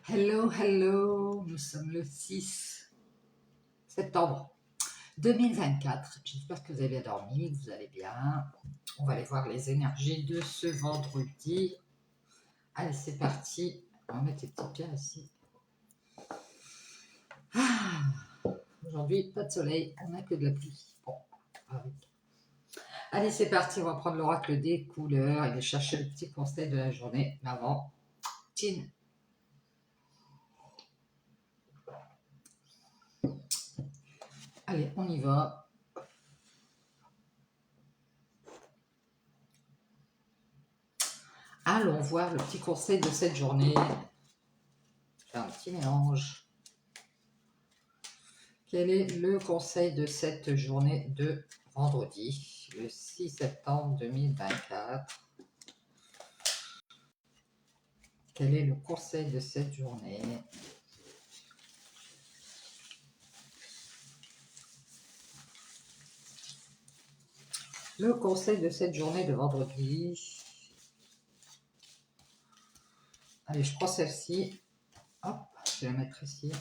Hello, hello, nous sommes le 6 septembre 2024. J'espère que vous avez bien dormi, que vous allez bien. On va aller voir les énergies de ce vendredi. Allez, c'est parti. On va mettre les petites pierres ici. Aujourd'hui, pas de soleil, on n'a que de la pluie. Bon, allez, c'est parti. On va prendre l'oracle des couleurs et aller chercher le petit conseil de la journée. Mais avant, Tine. Allez, on y va. Allons voir le petit conseil de cette journée. Faire un petit mélange. Quel est le conseil de cette journée de vendredi, le 6 septembre 2024? Quel est le conseil de cette journée? Le conseil de cette journée de vendredi. Allez, je prends celle-ci. Hop, je vais la mettre ici.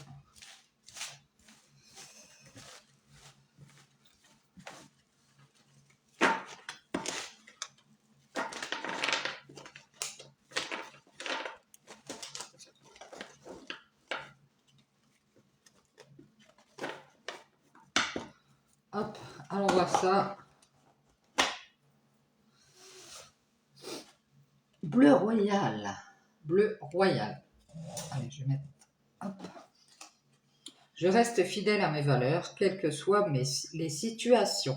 Hop, allons voir ça. Bleu royal. Bleu royal. Allez, je vais mettre. Hop. Je reste fidèle à mes valeurs, quelles que soient les situations.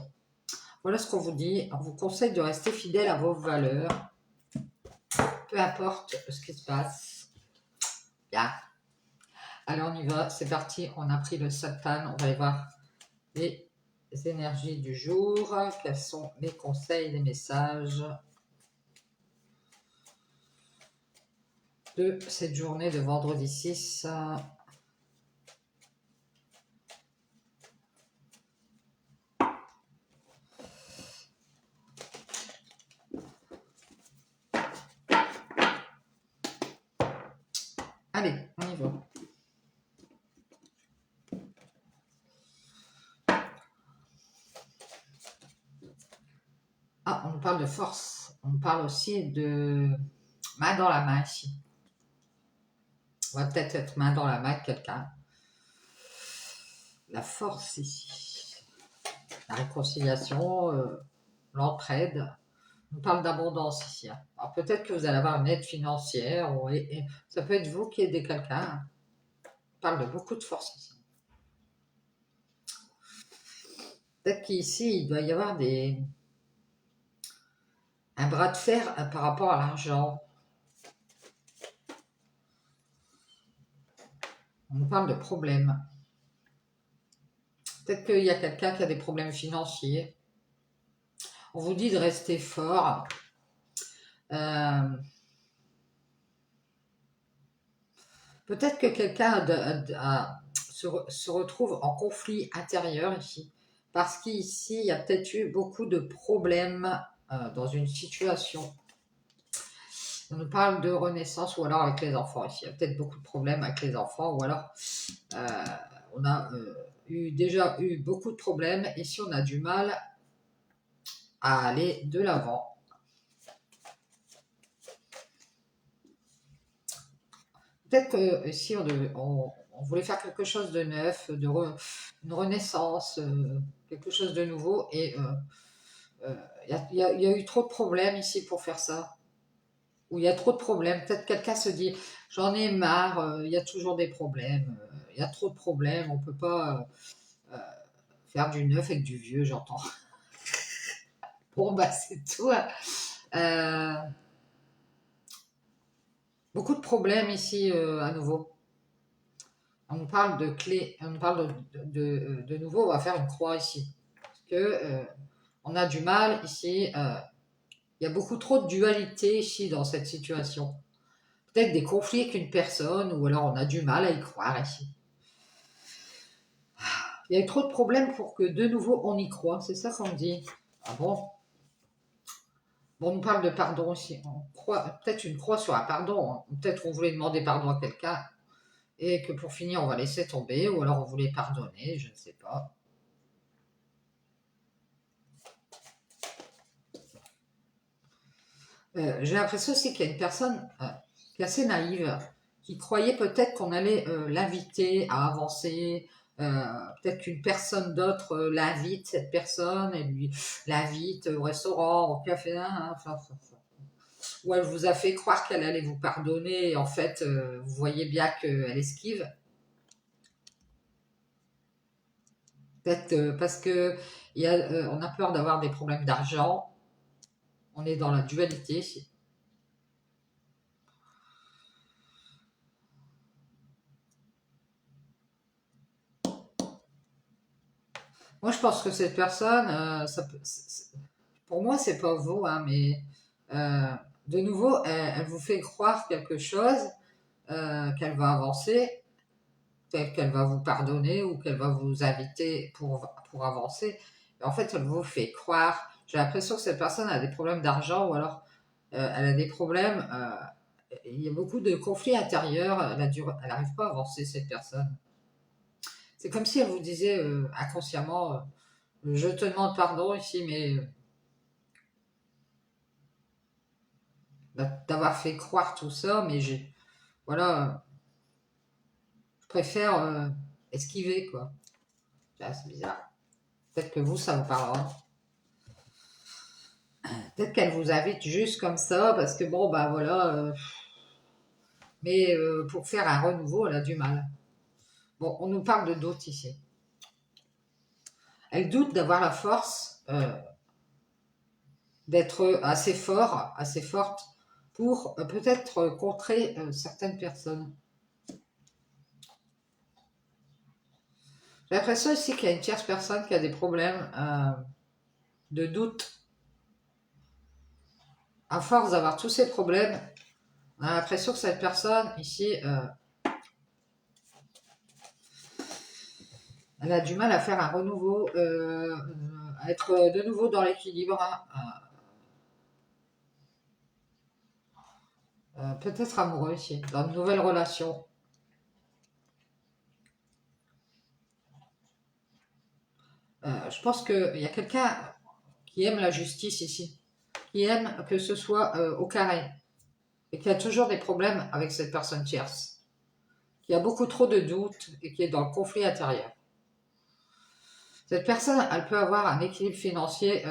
Voilà ce qu'on vous dit. On vous conseille de rester fidèle à vos valeurs, peu importe ce qui se passe. Bien. Allez, on y va. C'est parti. On a pris le Satan. On va aller voir les énergies du jour. Quels sont les conseils, les messages de cette journée de vendredi 6. Allez, on y va. Ah, on nous parle de force. On nous parle aussi de main dans la main ici. On va peut-être être main dans la main avec quelqu'un. La force ici. La réconciliation, l'entraide. On parle d'abondance ici. Alors peut-être que vous allez avoir une aide financière. Et ça peut être vous qui aidez quelqu'un. On parle de beaucoup de force ici. Peut-être qu'ici, il doit y avoir un bras de fer par rapport à l'argent. On nous parle de problèmes. Peut-être qu'il y a quelqu'un qui a des problèmes financiers. On vous dit de rester fort. Peut-être que quelqu'un se retrouve en conflit intérieur ici. Parce qu'ici, il y a peut-être eu beaucoup de problèmes dans une situation. On nous parle de renaissance ou alors avec les enfants ici. Il y a peut-être beaucoup de problèmes avec les enfants ou alors on a déjà eu beaucoup de problèmes et si on a du mal à aller de l'avant. Peut-être que si on voulait faire quelque chose de neuf, une renaissance, quelque chose de nouveau et il y a eu trop de problèmes ici pour faire ça. Ou il y a trop de problèmes. Peut-être quelqu'un se dit j'en ai marre, il y a toujours des problèmes, il y a trop de problèmes, on ne peut pas faire du neuf avec du vieux, j'entends. Bon, bah, c'est tout. Beaucoup de problèmes ici à nouveau. On nous parle de clés, on nous parle de nouveau, on va faire une croix ici. Parce que on a du mal ici. Il y a beaucoup trop de dualité ici dans cette situation. Peut-être des conflits avec une personne ou alors on a du mal à y croire ici. Il y a trop de problèmes pour que de nouveau on y croit, c'est ça qu'on dit. Ah bon? Bon, on nous parle de pardon aussi. Peut-être une croix sur un pardon. Peut-être qu'on voulait demander pardon à quelqu'un. et que pour finir, on va laisser tomber, ou alors on voulait pardonner, je ne sais pas. J'ai l'impression aussi qu'il y a une personne qui est assez naïve, qui croyait peut-être qu'on allait l'inviter à avancer, peut-être qu'une personne d'autre l'invite, cette personne, et lui l'invite au restaurant, au café, enfin, ou elle vous a fait croire qu'elle allait vous pardonner, et en fait, vous voyez bien qu'elle esquive. Peut-être parce que on a peur d'avoir des problèmes d'argent, on est dans la dualité. Moi, je pense que cette personne, pour moi, c'est pas vous, hein, mais euh, de nouveau, elle vous fait croire quelque chose, qu'elle va avancer, peut-être qu'elle va vous pardonner ou qu'elle va vous inviter pour avancer. Et en fait, elle vous fait croire. J'ai l'impression que cette personne a des problèmes d'argent ou alors elle a des problèmes. Il y a beaucoup de conflits intérieurs. Elle n'arrive pas à avancer, cette personne. C'est comme si elle vous disait inconsciemment je te demande pardon ici, mais d'avoir fait croire tout ça, mais voilà, je préfère esquiver, quoi. Là, c'est bizarre. Peut-être que vous, ça vous parlera. Peut-être qu'elle vous invite juste comme ça, parce que bon, bah voilà. Mais pour faire un renouveau, elle a du mal. Bon, on nous parle de doute ici. Elle doute d'avoir la force d'être assez fort, assez forte, pour peut-être contrer certaines personnes. J'ai l'impression ici qu'il y a une tierce personne qui a des problèmes de doute. À force d'avoir tous ces problèmes, on a l'impression que cette personne ici, elle a du mal à faire un renouveau, à être de nouveau dans l'équilibre, peut-être amoureux ici, dans une nouvelle relation. Je pense qu'il y a quelqu'un qui aime la justice ici, qui aime que ce soit au carré, et qui a toujours des problèmes avec cette personne tierce, qui a beaucoup trop de doutes et qui est dans le conflit intérieur. Cette personne, elle peut avoir un équilibre financier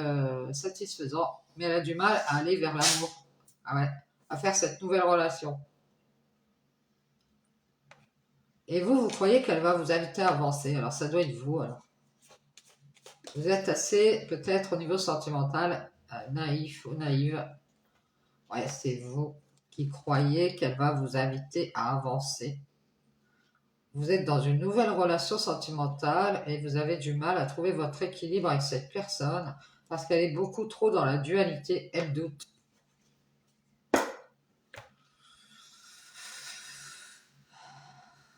satisfaisant, mais elle a du mal à aller vers l'amour, à faire cette nouvelle relation. Et vous croyez qu'elle va vous inviter à avancer, alors ça doit être vous, alors. Vous êtes assez, peut-être au niveau sentimental, naïf ou naïve. Ouais, c'est vous qui croyez qu'elle va vous inviter à avancer. Vous êtes dans une nouvelle relation sentimentale et vous avez du mal à trouver votre équilibre avec cette personne parce qu'elle est beaucoup trop dans la dualité, elle doute.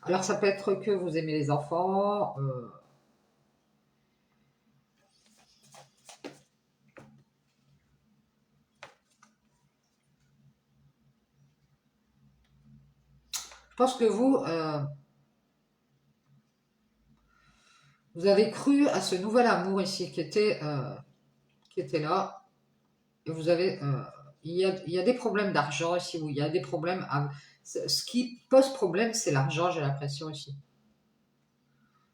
Alors ça peut être que vous aimez les enfants, je pense que vous avez cru à ce nouvel amour ici qui était là. Et vous avez, il y a des problèmes d'argent ici, où il y a des problèmes. Ce qui pose problème, c'est l'argent, j'ai l'impression ici.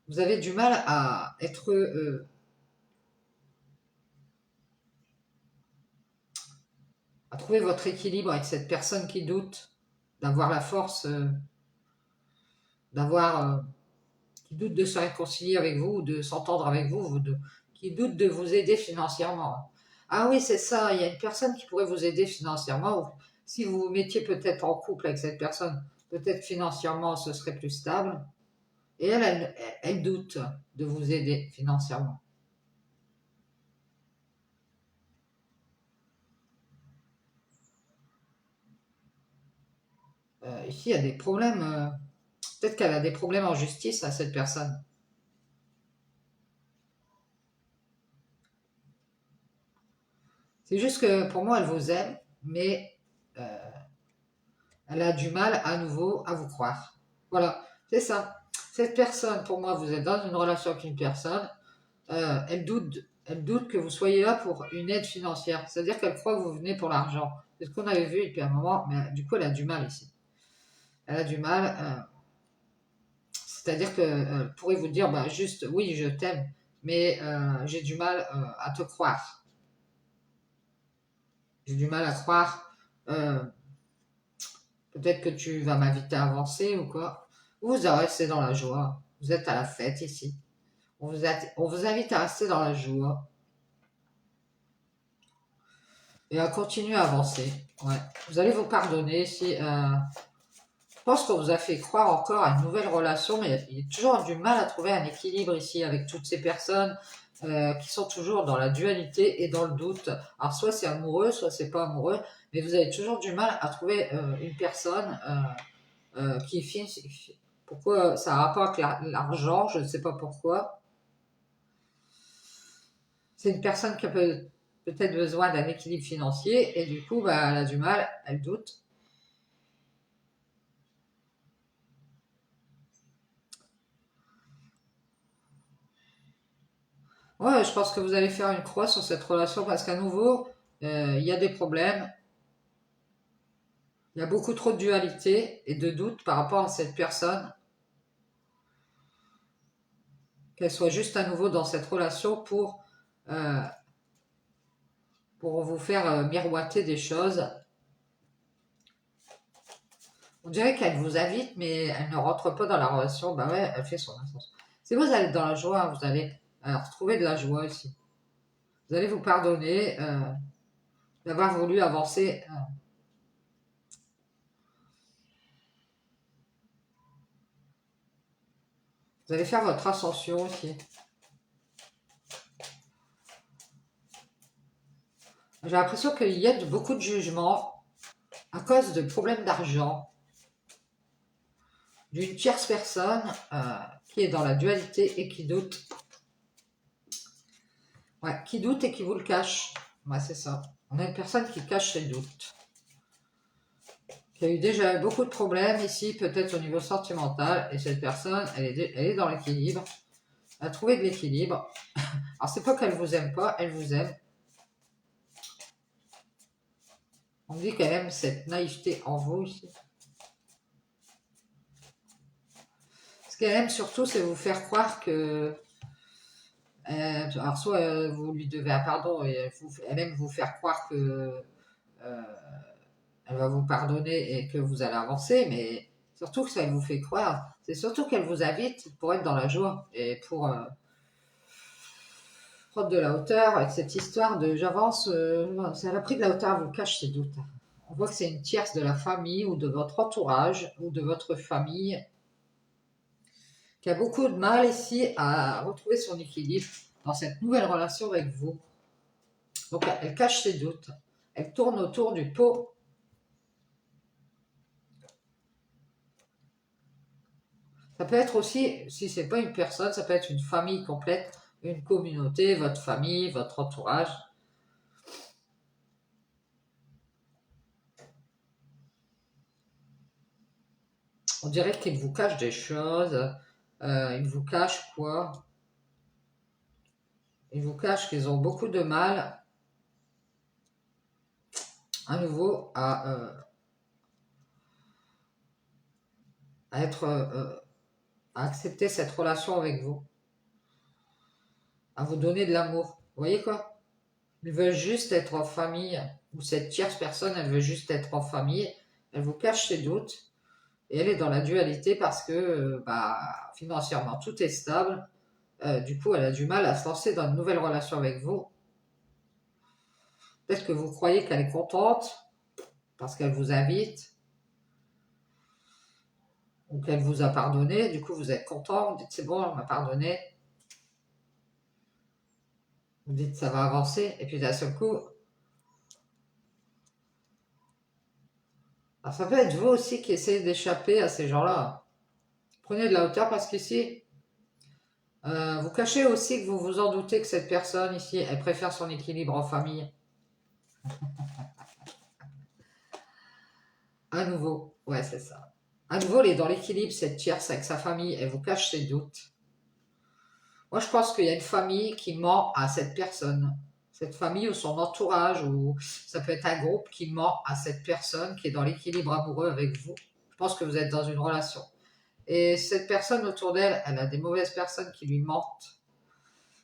Vous avez du mal à être, à trouver votre équilibre avec cette personne qui doute, d'avoir la force, d'avoir, qui doute de se réconcilier avec vous, ou de s'entendre avec vous, qui doute de vous aider financièrement. Ah oui, c'est ça, il y a une personne qui pourrait vous aider financièrement. Ou si vous vous mettiez peut-être en couple avec cette personne, peut-être financièrement ce serait plus stable. Et elle doute de vous aider financièrement. Ici, il y a des problèmes. Peut-être qu'elle a des problèmes en justice à cette personne. C'est juste que pour moi, elle vous aime, mais elle a du mal à nouveau à vous croire. Voilà. C'est ça. Cette personne, pour moi, vous êtes dans une relation avec une personne, elle doute que vous soyez là pour une aide financière. C'est-à-dire qu'elle croit que vous venez pour l'argent. C'est ce qu'on avait vu depuis un moment, mais du coup, elle a du mal ici. Elle a du mal, c'est-à-dire qu'elle pourrait vous dire bah, juste oui, je t'aime, mais j'ai du mal à te croire. J'ai du mal à croire. Peut-être que tu vas m'inviter à avancer ou quoi. Vous restez dans la joie. Vous êtes à la fête ici. On vous invite à rester dans la joie et à continuer à avancer. Ouais. Vous allez vous pardonner si. Je pense qu'on vous a fait croire encore à une nouvelle relation, mais il y a toujours du mal à trouver un équilibre ici avec toutes ces personnes qui sont toujours dans la dualité et dans le doute. Alors soit c'est amoureux, soit c'est pas amoureux, mais vous avez toujours du mal à trouver une personne qui est. Pourquoi ça a rapport avec l'argent, je ne sais pas pourquoi. C'est une personne qui a peut-être besoin d'un équilibre financier et du coup, bah, elle a du mal, elle doute. Ouais, je pense que vous allez faire une croix sur cette relation parce qu'à nouveau, il y a des problèmes, il y a beaucoup trop de dualité et de doute par rapport à cette personne, qu'elle soit juste à nouveau dans cette relation euh, pour vous faire miroiter des choses. On dirait qu'elle vous invite, mais elle ne rentre pas dans la relation. Bah ouais, elle fait son ascension. Si vous allez dans la joie, vous allez retrouver de la joie ici. Vous allez vous pardonner d'avoir voulu avancer. Vous allez faire votre ascension ici. J'ai l'impression qu'il y a beaucoup de jugements à cause de problèmes d'argent d'une tierce personne qui est dans la dualité et qui doute. Ouais, qui doute et qui vous le cache. Ouais, c'est ça. On a une personne qui cache ses doutes. Qui a eu déjà beaucoup de problèmes ici, peut-être au niveau sentimental, et cette personne, elle est dans l'équilibre. Elle a trouvé de l'équilibre. Alors, c'est pas qu'elle vous aime pas, elle vous aime. On dit qu'elle aime cette naïveté en vous ici. Ce qu'elle aime surtout, c'est vous faire croire que. Alors, soit vous lui devez un pardon et elle aime vous faire croire que euh, elle va vous pardonner et que vous allez avancer, mais surtout que ça vous fait croire. C'est surtout qu'elle vous invite pour être dans la joie et pour prendre de la hauteur avec cette histoire de j'avance. Elle a pris de la hauteur, elle vous cache ses doutes. On voit que c'est une tierce de la famille ou de votre entourage ou de votre famille qui a beaucoup de mal ici à retrouver son équilibre dans cette nouvelle relation avec vous. Donc elle cache ses doutes, elle tourne autour du pot. Ça peut être aussi, si c'est pas une personne, ça peut être une famille complète, une communauté, votre famille, votre entourage. On dirait qu'il vous cache des choses. Il vous cache quoi? Il vous cache qu'ils ont beaucoup de mal à nouveau à être, à accepter cette relation avec vous, à vous donner de l'amour. Vous voyez quoi? Ils veulent juste être en famille, ou cette tierce personne, elle veut juste être en famille. Elle vous cache ses doutes et elle est dans la dualité parce que bah, financièrement tout est stable. Du coup, elle a du mal à se lancer dans une nouvelle relation avec vous. Peut-être que vous croyez qu'elle est contente parce qu'elle vous invite ou qu'elle vous a pardonné. Du coup, vous êtes content, vous dites c'est bon, elle m'a pardonné. Vous dites ça va avancer et puis d'un seul coup, alors ça peut être vous aussi qui essayez d'échapper à ces gens-là. Prenez de la hauteur parce qu'ici, vous cachez aussi que vous vous en doutez que cette personne ici, elle préfère son équilibre en famille. À nouveau, ouais, c'est ça. À nouveau, elle est dans l'équilibre, cette tierce avec sa famille, elle vous cache ses doutes. Moi, je pense qu'il y a une famille qui ment à cette personne. Cette famille ou son entourage, ou ça peut être un groupe qui ment à cette personne qui est dans l'équilibre amoureux avec vous. Je pense que vous êtes dans une relation. Et cette personne autour d'elle, elle a des mauvaises personnes qui lui mentent,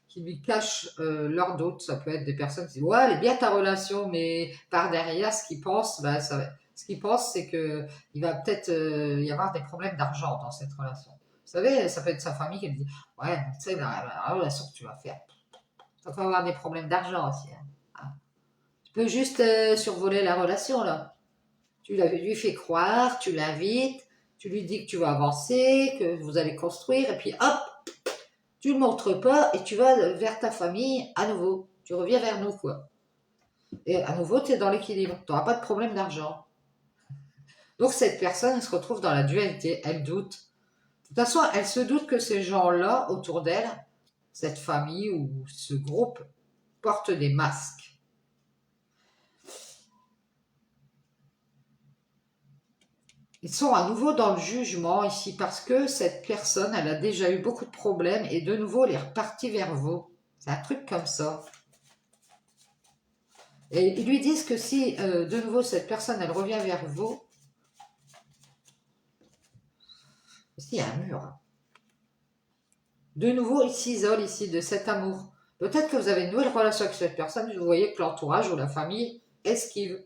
qui lui cachent leurs doutes. Ça peut être des personnes qui disent ouais, elle est bien ta relation, mais par derrière, ce qu'ils pensent, ce qu'ils pensent, c'est que il va peut-être y avoir des problèmes d'argent dans cette relation. Vous savez, ça peut être sa famille qui lui dit ouais, tu sais, la relation que tu vas faire, ça peut avoir des problèmes d'argent aussi. Hein. Ah. Tu peux juste survoler la relation là. Lui fais croire, tu l'invites, tu lui dis que tu vas avancer, que vous allez construire, et puis hop, tu ne le montres pas et tu vas vers ta famille à nouveau. Tu reviens vers nous, quoi. Et à nouveau, tu es dans l'équilibre. Tu n'auras pas de problème d'argent. Donc, cette personne, elle se retrouve dans la dualité. Elle doute. De toute façon, elle se doute que ces gens-là, autour d'elle, cette famille ou ce groupe, portent des masques. Ils sont à nouveau dans le jugement ici parce que cette personne, elle a déjà eu beaucoup de problèmes et de nouveau, elle est repartie vers vous. C'est un truc comme ça. Et ils lui disent que si de nouveau cette personne, elle revient vers vous, ici il y a un mur. De nouveau, il s'isole ici de cet amour. Peut-être que vous avez une nouvelle relation avec cette personne, vous voyez que l'entourage ou la famille esquive.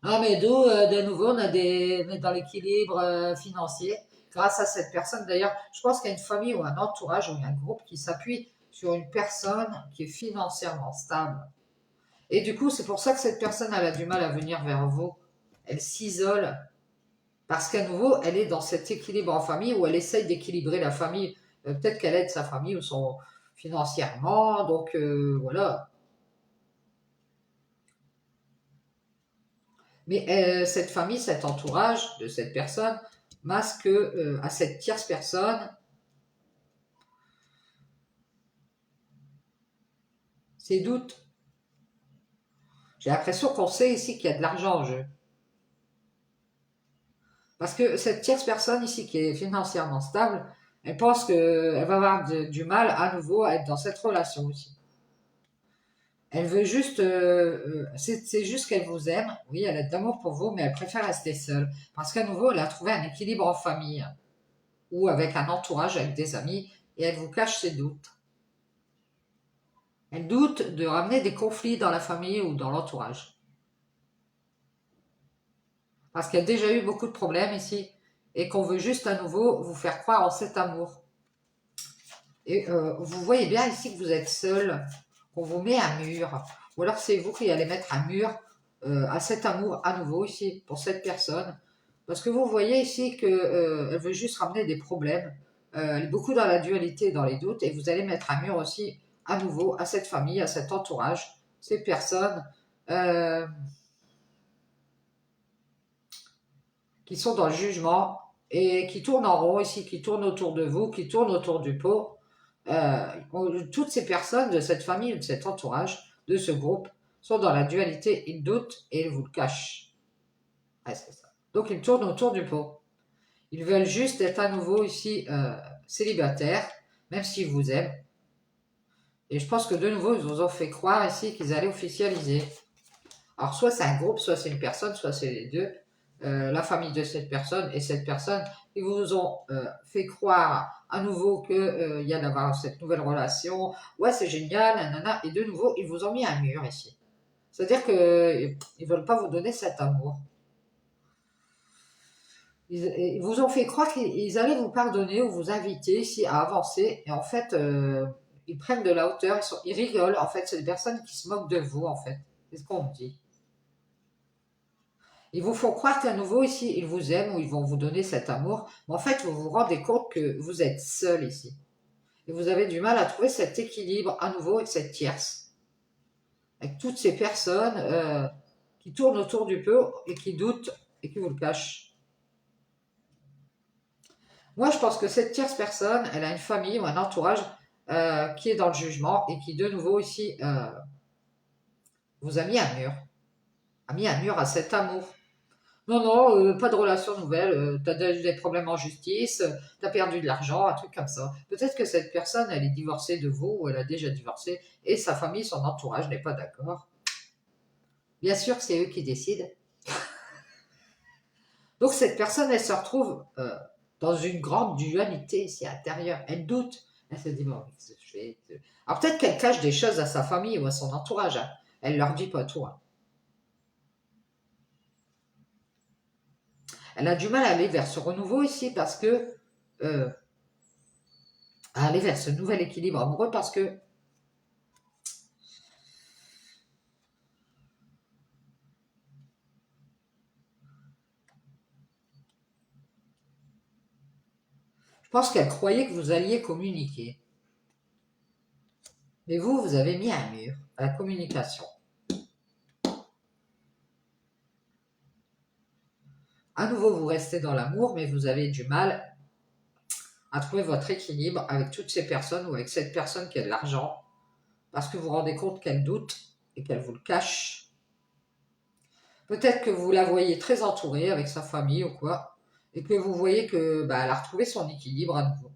Ah, mais d'où, de nouveau, on est dans l'équilibre financier grâce à cette personne. D'ailleurs, je pense qu'il y a une famille ou un entourage ou un groupe qui s'appuie sur une personne qui est financièrement stable. Et du coup, c'est pour ça que cette personne, elle a du mal à venir vers vous. Elle s'isole parce qu'à nouveau, elle est dans cet équilibre en famille où elle essaye d'équilibrer la famille. Peut-être qu'elle aide sa famille ou son financièrement, donc voilà. Mais cette famille, cet entourage de cette personne masque à cette tierce personne ses doutes. J'ai l'impression qu'on sait ici qu'il y a de l'argent en jeu. Parce que cette tierce personne ici qui est financièrement stable, elle pense qu'elle va avoir du mal à nouveau à être dans cette relation aussi. Elle veut juste, c'est juste qu'elle vous aime, oui, elle a d'amour pour vous, mais elle préfère rester seule. Parce qu'à nouveau, elle a trouvé un équilibre en famille, ou avec un entourage, avec des amis, et elle vous cache ses doutes. Elle doute de ramener des conflits dans la famille ou dans l'entourage. Parce qu'elle a déjà eu beaucoup de problèmes ici, et qu'on veut juste à nouveau vous faire croire en cet amour. Et vous voyez bien ici que vous êtes seul, qu'on vous met un mur, ou alors c'est vous qui allez mettre un mur à cet amour à nouveau ici, pour cette personne. Parce que vous voyez ici qu'elle veut juste ramener des problèmes, elle est beaucoup dans la dualité, dans les doutes, et vous allez mettre un mur aussi à nouveau à cette famille, à cet entourage, ces personnes qui sont dans le jugement et qui tournent en rond ici, qui tournent autour de vous, qui tournent autour du pot. Toutes ces personnes de cette famille, de cet entourage, de ce groupe, sont dans la dualité, ils doutent et ils vous le cachent. Ouais, c'est ça. Donc ils tournent autour du pot. Ils veulent juste être à nouveau ici célibataires, même s'ils vous aiment. Et je pense que de nouveau, ils vous ont fait croire ici qu'ils allaient officialiser. Alors soit c'est un groupe, soit c'est une personne, soit c'est les deux. La famille de cette personne et cette personne, ils vous ont fait croire à nouveau qu'il y a d'avoir cette nouvelle relation. Ouais, c'est génial, nanana. Et de nouveau, ils vous ont mis un mur ici. C'est-à-dire qu'ils ne veulent pas vous donner cet amour. Ils vous ont fait croire qu'ils allaient vous pardonner ou vous inviter ici à avancer. Et en fait, ils prennent de la hauteur, ils rigolent. En fait, c'est des personnes qui se moquent de vous, en fait. C'est ce qu'on me dit. Ils vous font croire qu'à nouveau ici, ils vous aiment ou ils vont vous donner cet amour. Mais en fait, vous vous rendez compte que vous êtes seul ici. Et vous avez du mal à trouver cet équilibre à nouveau avec cette tierce. Avec toutes ces personnes qui tournent autour du pot et qui doutent et qui vous le cachent. Moi, je pense que cette tierce personne, elle a une famille ou un entourage qui est dans le jugement et qui, de nouveau ici, vous a mis un mur. A mis un mur à cet amour. Non, non, pas de relation nouvelle. T'as des problèmes en justice, t'as perdu de l'argent, un truc comme ça. Peut-être que cette personne, elle est divorcée de vous ou elle a déjà divorcé et sa famille, son entourage n'est pas d'accord. Bien sûr que c'est eux qui décident. Donc cette personne, elle se retrouve dans une grande dualité ici intérieure. Elle doute. Elle se dit, bon, qu'est-ce que je fais. Alors peut-être qu'elle cache des choses à sa famille ou à son entourage, hein. Elle leur dit pas tout, hein. Elle a du mal à aller vers ce renouveau ici parce que euh, à aller vers ce nouvel équilibre amoureux parce que je pense qu'elle croyait que vous alliez communiquer. Mais vous, vous avez mis un mur à la communication. À nouveau, vous restez dans l'amour, mais vous avez du mal à trouver votre équilibre avec toutes ces personnes ou avec cette personne qui a de l'argent parce que vous vous rendez compte qu'elle doute et qu'elle vous le cache. Peut-être que vous la voyez très entourée avec sa famille ou quoi, et que vous voyez que bah, elle a retrouvé son équilibre à nouveau.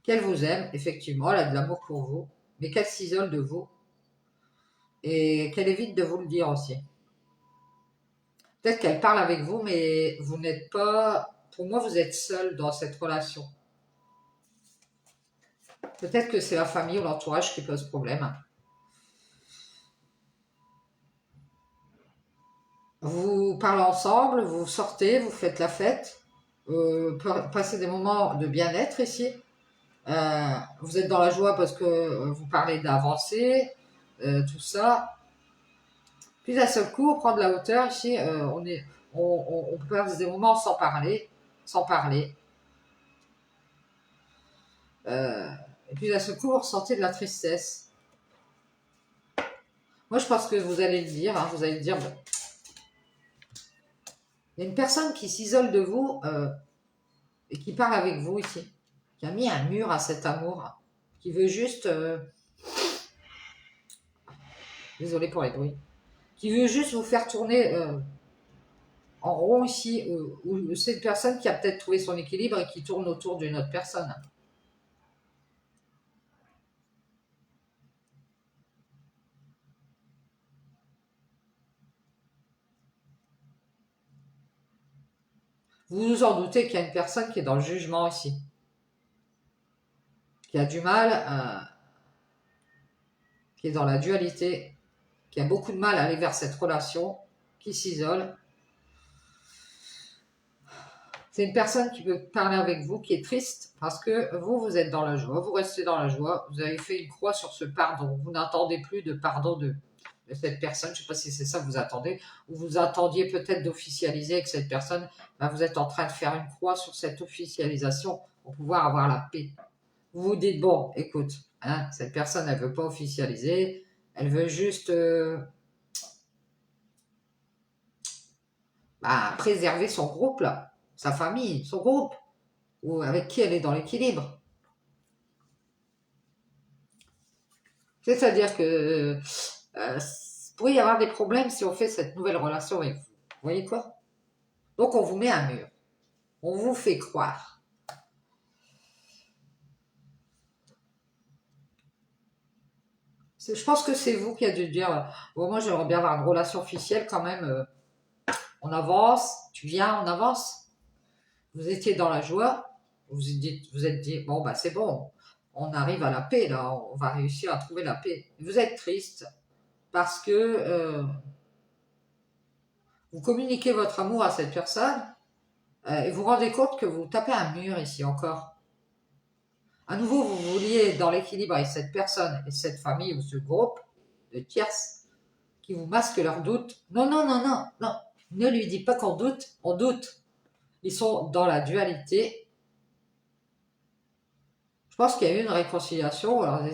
Qu'elle vous aime, effectivement, elle a de l'amour pour vous, mais qu'elle s'isole de vous et qu'elle évite de vous le dire aussi. Peut-être qu'elle parle avec vous, mais vous n'êtes pas... Pour moi, vous êtes seul dans cette relation. Peut-être que c'est la famille ou l'entourage qui pose problème. Vous parlez ensemble, vous sortez, vous faites la fête, passez des moments de bien-être ici. Vous êtes dans la joie parce que vous parlez d'avancer, tout ça. Puis d'un seul coup, on prend de la hauteur ici. On passe des moments sans parler, sans parler. Euh, et puis d'un seul coup, vous ressentez de la tristesse. Moi, je pense que vous allez le dire. Hein, vous allez le dire. Bon, il y a une personne qui s'isole de vous et qui parle avec vous ici, qui a mis un mur à cet amour, qui veut juste, désolé pour les bruits, qui veut juste vous faire tourner en rond ici, ou c'est une personne qui a peut-être trouvé son équilibre et qui tourne autour d'une autre personne. Vous vous en doutez qu'il y a une personne qui est dans le jugement ici, qui a du mal, qui est dans la dualité, qui a beaucoup de mal à aller vers cette relation, qui s'isole. C'est une personne qui peut parler avec vous, qui est triste parce que vous, vous êtes dans la joie, vous restez dans la joie, vous avez fait une croix sur ce pardon, vous n'attendez plus de pardon de cette personne, je ne sais pas si c'est ça que vous attendez, ou vous attendiez peut-être d'officialiser avec cette personne, ben vous êtes en train de faire une croix sur cette officialisation pour pouvoir avoir la paix. Vous vous dites, bon, écoute, hein, cette personne, elle ne veut pas officialiser, elle veut juste préserver son groupe, là, sa famille, son groupe, ou avec qui elle est dans l'équilibre. C'est-à-dire que pourrait y avoir des problèmes si on fait cette nouvelle relation avec vous. Vous voyez quoi? Donc on vous met un mur. On vous fait croire. Je pense que c'est vous qui avez dû dire bon, moi j'aimerais bien avoir une relation officielle quand même. On avance, tu viens, on avance. Vous étiez dans la joie. Vous êtes dit bon, bah c'est bon. On arrive à la paix là. On va réussir à trouver la paix. Vous êtes triste parce que vous communiquez votre amour à cette personne et vous vous rendez compte que vous tapez un mur ici encore. À nouveau, vous vouliez être dans l'équilibre avec cette personne et cette famille ou ce groupe de tierces qui vous masquent leurs doutes. Non, non, non, non, non. Ne lui dis pas qu'on doute, on doute. Ils sont dans la dualité. Je pense qu'il y a eu une réconciliation. Alors,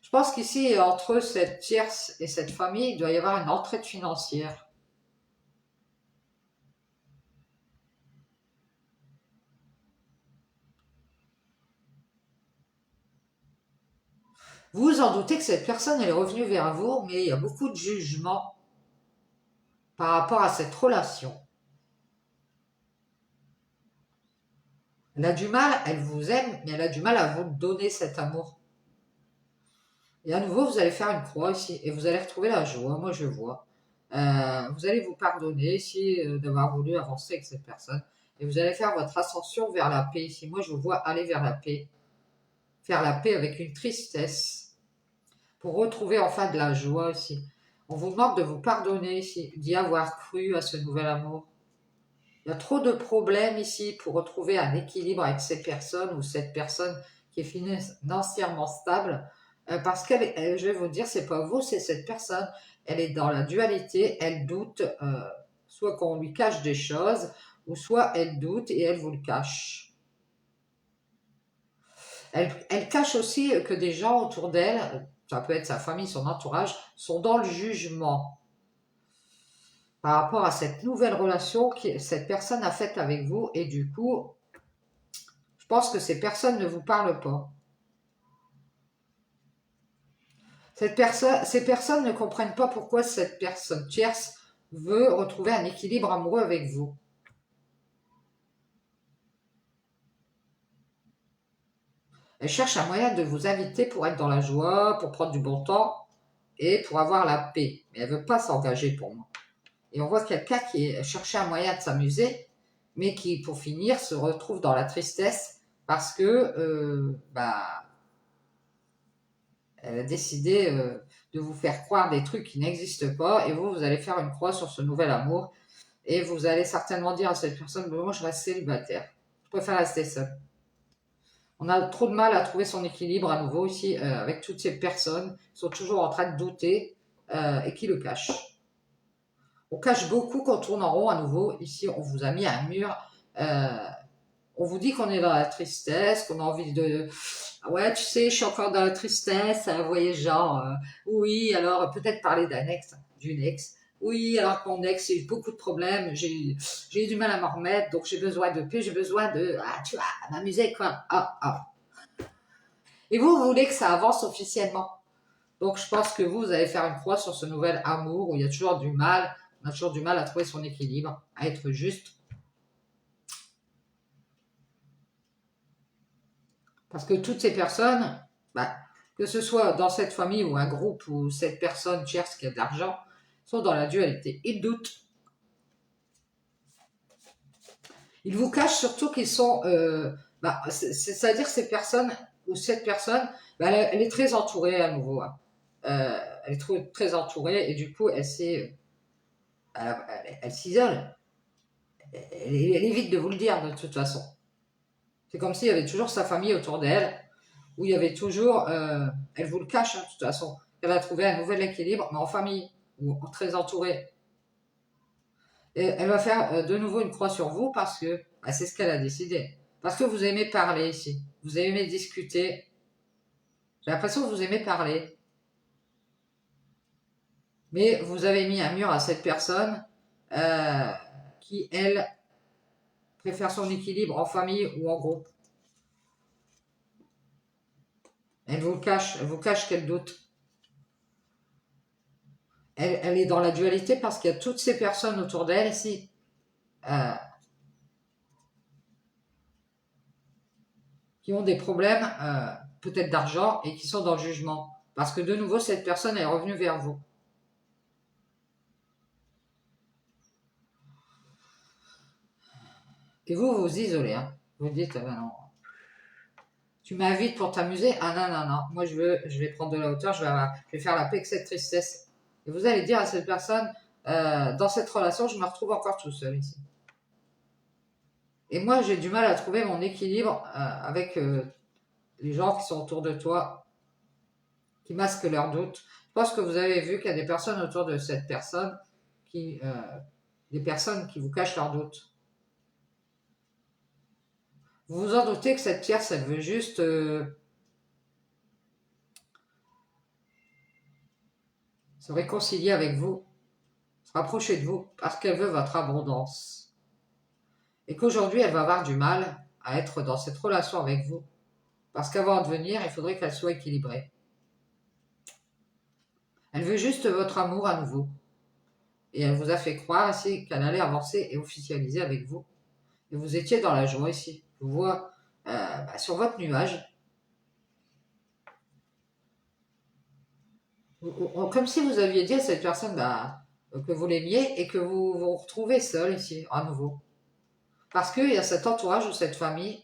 je pense qu'ici, entre cette tierce et cette famille, il doit y avoir une entraide financière. Vous vous en doutez que cette personne elle est revenue vers vous, mais il y a beaucoup de jugement par rapport à cette relation. Elle a du mal, elle vous aime, mais elle a du mal à vous donner cet amour. Et à nouveau, vous allez faire une croix ici et vous allez retrouver la joie. Moi, je vois. Vous allez vous pardonner ici d'avoir voulu avancer avec cette personne. Et vous allez faire votre ascension vers la paix ici. Moi, je vous vois aller vers la paix. Faire la paix avec une tristesse. Pour retrouver enfin de la joie ici. On vous demande de vous pardonner ici, d'y avoir cru à ce nouvel amour. Il y a trop de problèmes ici pour retrouver un équilibre avec ces personnes ou cette personne qui est financièrement stable. Parce qu'elle, je vais vous dire, c'est pas vous, c'est cette personne. Elle est dans la dualité, elle doute, soit qu'on lui cache des choses, ou soit elle doute et elle vous le cache. Elle cache aussi que des gens autour d'elle, ça peut être sa famille, son entourage, sont dans le jugement par rapport à cette nouvelle relation que cette personne a faite avec vous. Et du coup, je pense que ces personnes ne vous parlent pas. Ces personnes ne comprennent pas pourquoi cette personne tierce veut retrouver un équilibre amoureux avec vous. Elle cherche un moyen de vous inviter pour être dans la joie, pour prendre du bon temps et pour avoir la paix. Mais elle ne veut pas s'engager pour moi. Et on voit quelqu'un qui cherchait un moyen de s'amuser, mais qui, pour finir, se retrouve dans la tristesse parce que elle a décidé de vous faire croire des trucs qui n'existent pas, et vous allez faire une croix sur ce nouvel amour, et vous allez certainement dire à cette personne, moi je reste célibataire, je préfère rester seul. On a trop de mal à trouver son équilibre à nouveau ici, avec toutes ces personnes qui sont toujours en train de douter et qui le cachent. On cache beaucoup quand on tourne en rond à nouveau. Ici, on vous a mis un mur. On vous dit qu'on est dans la tristesse, qu'on a envie de... Ouais, tu sais, je suis encore dans la tristesse. Vous voyez, genre, oui, alors peut-être parler d'un ex, d'une ex. Oui, alors que mon ex, j'ai eu beaucoup de problèmes. J'ai eu du mal à m'en remettre. Donc, j'ai besoin de paix, j'ai besoin de... Ah, tu vois, m'amuser, quoi. Ah, ah. Et vous voulez que ça avance officiellement. Donc, je pense que vous allez faire une croix sur ce nouvel amour où il y a toujours du mal. On a toujours du mal à trouver son équilibre, à être juste. Parce que toutes ces personnes, que ce soit dans cette famille ou un groupe où cette personne tierce qui a de l'argent, sont dans la dualité. Ils doutent. Ils vous cachent surtout qu'ils sont... c'est-à-dire ces personnes, ou cette personne, elle est très entourée à nouveau. Hein. Elle est très entourée et du coup, elle s'isole. Elle évite de vous le dire de toute façon. C'est comme s'il y avait toujours sa famille autour d'elle, où il y avait toujours, elle vous le cache hein, de toute façon, elle a trouvé un nouvel équilibre, mais en famille, ou très entourée. Et elle va faire de nouveau une croix sur vous parce que c'est ce qu'elle a décidé. Parce que vous aimez parler ici, vous aimez discuter. J'ai l'impression que vous aimez parler. Mais vous avez mis un mur à cette personne qui, elle, préfère son équilibre en famille ou en groupe. Elle vous cache qu'elle doute. Elle est dans la dualité parce qu'il y a toutes ces personnes autour d'elle ici qui ont des problèmes peut-être d'argent et qui sont dans le jugement. Parce que de nouveau, cette personne est revenue vers vous. Et vous vous isolez. Hein. Vous dites, non. Tu m'invites pour t'amuser? Ah non, non, non. Moi, je vais prendre de la hauteur, je vais faire la paix avec cette tristesse. Et vous allez dire à cette personne, dans cette relation, je me retrouve encore tout seul ici. Et moi, j'ai du mal à trouver mon équilibre avec les gens qui sont autour de toi, qui masquent leurs doutes. Je pense que vous avez vu qu'il y a des personnes autour de cette personne, des personnes qui vous cachent leurs doutes. Vous vous en doutez que cette tierce, elle veut juste se réconcilier avec vous, se rapprocher de vous, parce qu'elle veut votre abondance. Et qu'aujourd'hui, elle va avoir du mal à être dans cette relation avec vous, parce qu'avant de venir, il faudrait qu'elle soit équilibrée. Elle veut juste votre amour à nouveau. Et elle vous a fait croire ici qu'elle allait avancer et officialiser avec vous. Et vous étiez dans la joie ici. Je vous vois sur votre nuage. Comme si vous aviez dit à cette personne que vous l'aimiez et que vous vous retrouvez seul ici, à nouveau. Parce qu'il y a cet entourage ou cette famille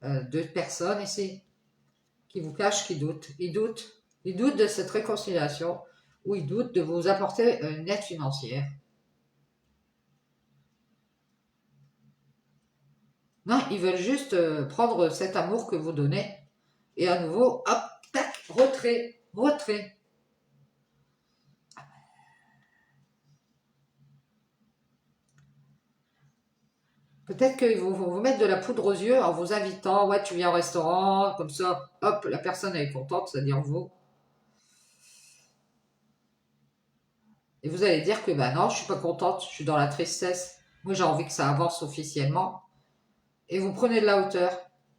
de personnes ici qui vous cachent, qui doutent. Ils doutent de cette réconciliation ou ils doutent de vous apporter une aide financière. Non, ils veulent juste prendre cet amour que vous donnez et à nouveau, hop, tac, retrait, retrait. Peut-être qu'ils vont vous mettre de la poudre aux yeux en vous invitant, ouais, tu viens au restaurant, comme ça, hop, la personne elle est contente, c'est-à-dire vous. Et vous allez dire que, bah non, je suis pas contente, je suis dans la tristesse. Moi, j'ai envie que ça avance officiellement. Et vous prenez de la hauteur.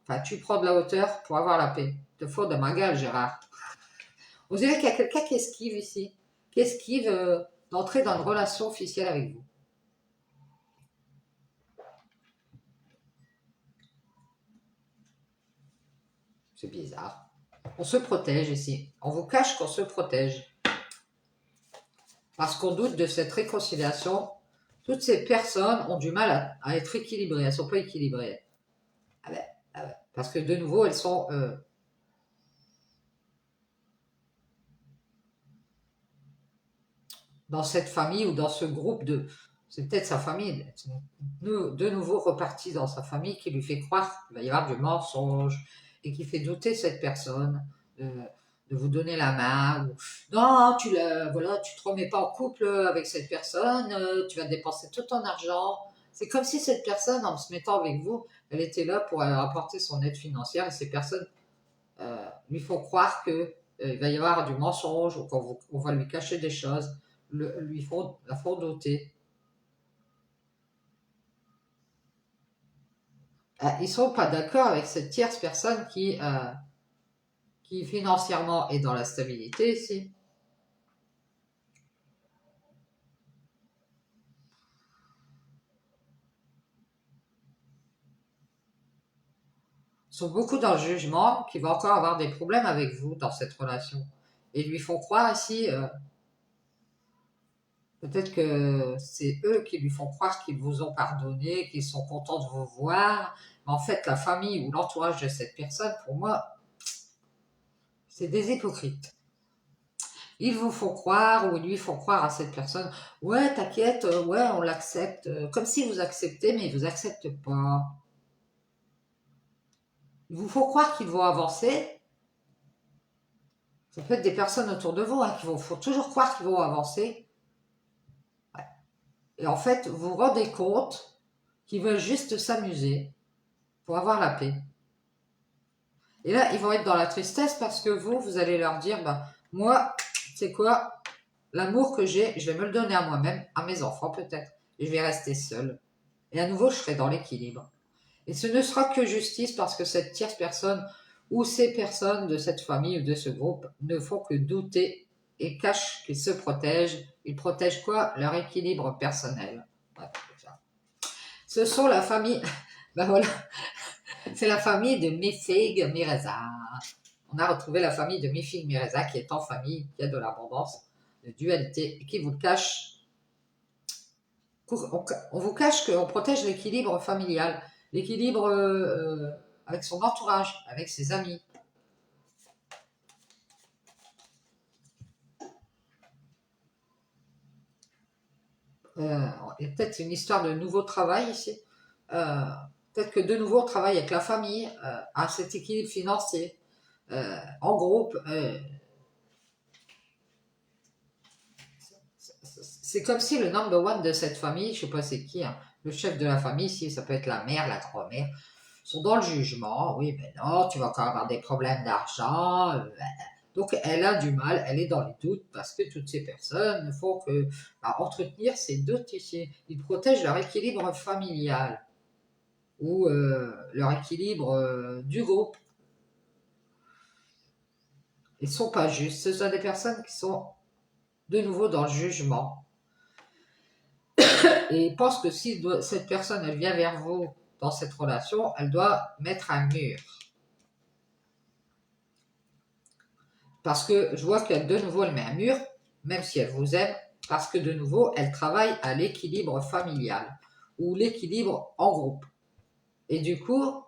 Enfin, tu prends de la hauteur pour avoir la paix. Te faut de ma gueule, Gérard. Vous dirait qu'il y a quelqu'un qui esquive ici, qui esquive d'entrer dans une relation officielle avec vous. C'est bizarre. On se protège ici. On vous cache qu'on se protège. Parce qu'on doute de cette réconciliation. Toutes ces personnes ont du mal à être équilibrées. Elles ne sont pas équilibrées. Ah ben, ah ben. Parce que de nouveau, elles sont dans cette famille ou dans ce groupe de... C'est peut-être sa famille, de nouveau reparti dans sa famille qui lui fait croire qu'il va y avoir du mensonge et qui fait douter cette personne de vous donner la main. Ou, non, voilà, tu te remets pas en couple avec cette personne, tu vas dépenser tout ton argent. C'est comme si cette personne, en se mettant avec vous, elle était là pour apporter son aide financière et ces personnes lui font croire que il va y avoir du mensonge ou qu'on va lui cacher des choses, la font douter. Ils sont pas d'accord avec cette tierce personne qui financièrement est dans la stabilité ici. Ils sont beaucoup dans le jugement, qui va encore avoir des problèmes avec vous dans cette relation. Et lui font croire ici, peut-être que c'est eux qui lui font croire qu'ils vous ont pardonné, qu'ils sont contents de vous voir. Mais en fait, la famille ou l'entourage de cette personne, pour moi, c'est des hypocrites. Ils vous font croire ou ils lui font croire à cette personne, ouais, t'inquiète, ouais, on l'accepte, comme si vous acceptez, mais ils vous acceptent pas. Ils vous font croire qu'ils vont avancer. Ça peut être des personnes autour de vous qui font toujours croire qu'ils vont avancer. Ouais. Et en fait, vous vous rendez compte qu'ils veulent juste s'amuser pour avoir la paix. Et là, ils vont être dans la tristesse parce que vous allez leur dire, bah, moi, c'est quoi, l'amour que j'ai, je vais me le donner à moi-même, à mes enfants peut-être, et je vais rester seule. Et à nouveau, je serai dans l'équilibre. Et ce ne sera que justice parce que cette tierce personne ou ces personnes de cette famille ou de ce groupe ne font que douter et cachent qu'ils se protègent. Ils protègent quoi? Leur équilibre personnel. Ouais, ce sont la famille, ben voilà, c'est la famille de Mifig Mireza. On a retrouvé la famille de Mifig Mireza qui est en famille, qui a de l'abondance, de dualité, et qui vous cache. On vous cache qu'on protège l'équilibre familial, l'équilibre avec son entourage, avec ses amis. Et peut-être une histoire de nouveau travail ici. Euh, peut-être que de nouveau on travaille avec la famille à cet équilibre financier, en groupe. C'est comme si le number one de cette famille, je sais pas c'est qui, hein, le chef de la famille, si ça peut être la mère, la grand-mère, sont dans le jugement. Oui, mais non, tu vas encore avoir des problèmes d'argent. Donc elle a du mal, elle est dans les doutes parce que toutes ces personnes ne font que entretenir ces doutes ici. Ils protègent leur équilibre familial ou leur équilibre du groupe. Ils sont pas justes. Ce sont des personnes qui sont de nouveau dans le jugement. Et il pense que si cette personne, elle vient vers vous dans cette relation, elle doit mettre un mur. Parce que je vois qu'elle, de nouveau, elle met un mur, même si elle vous aime, parce que de nouveau, elle travaille à l'équilibre familial ou l'équilibre en groupe. Et du coup,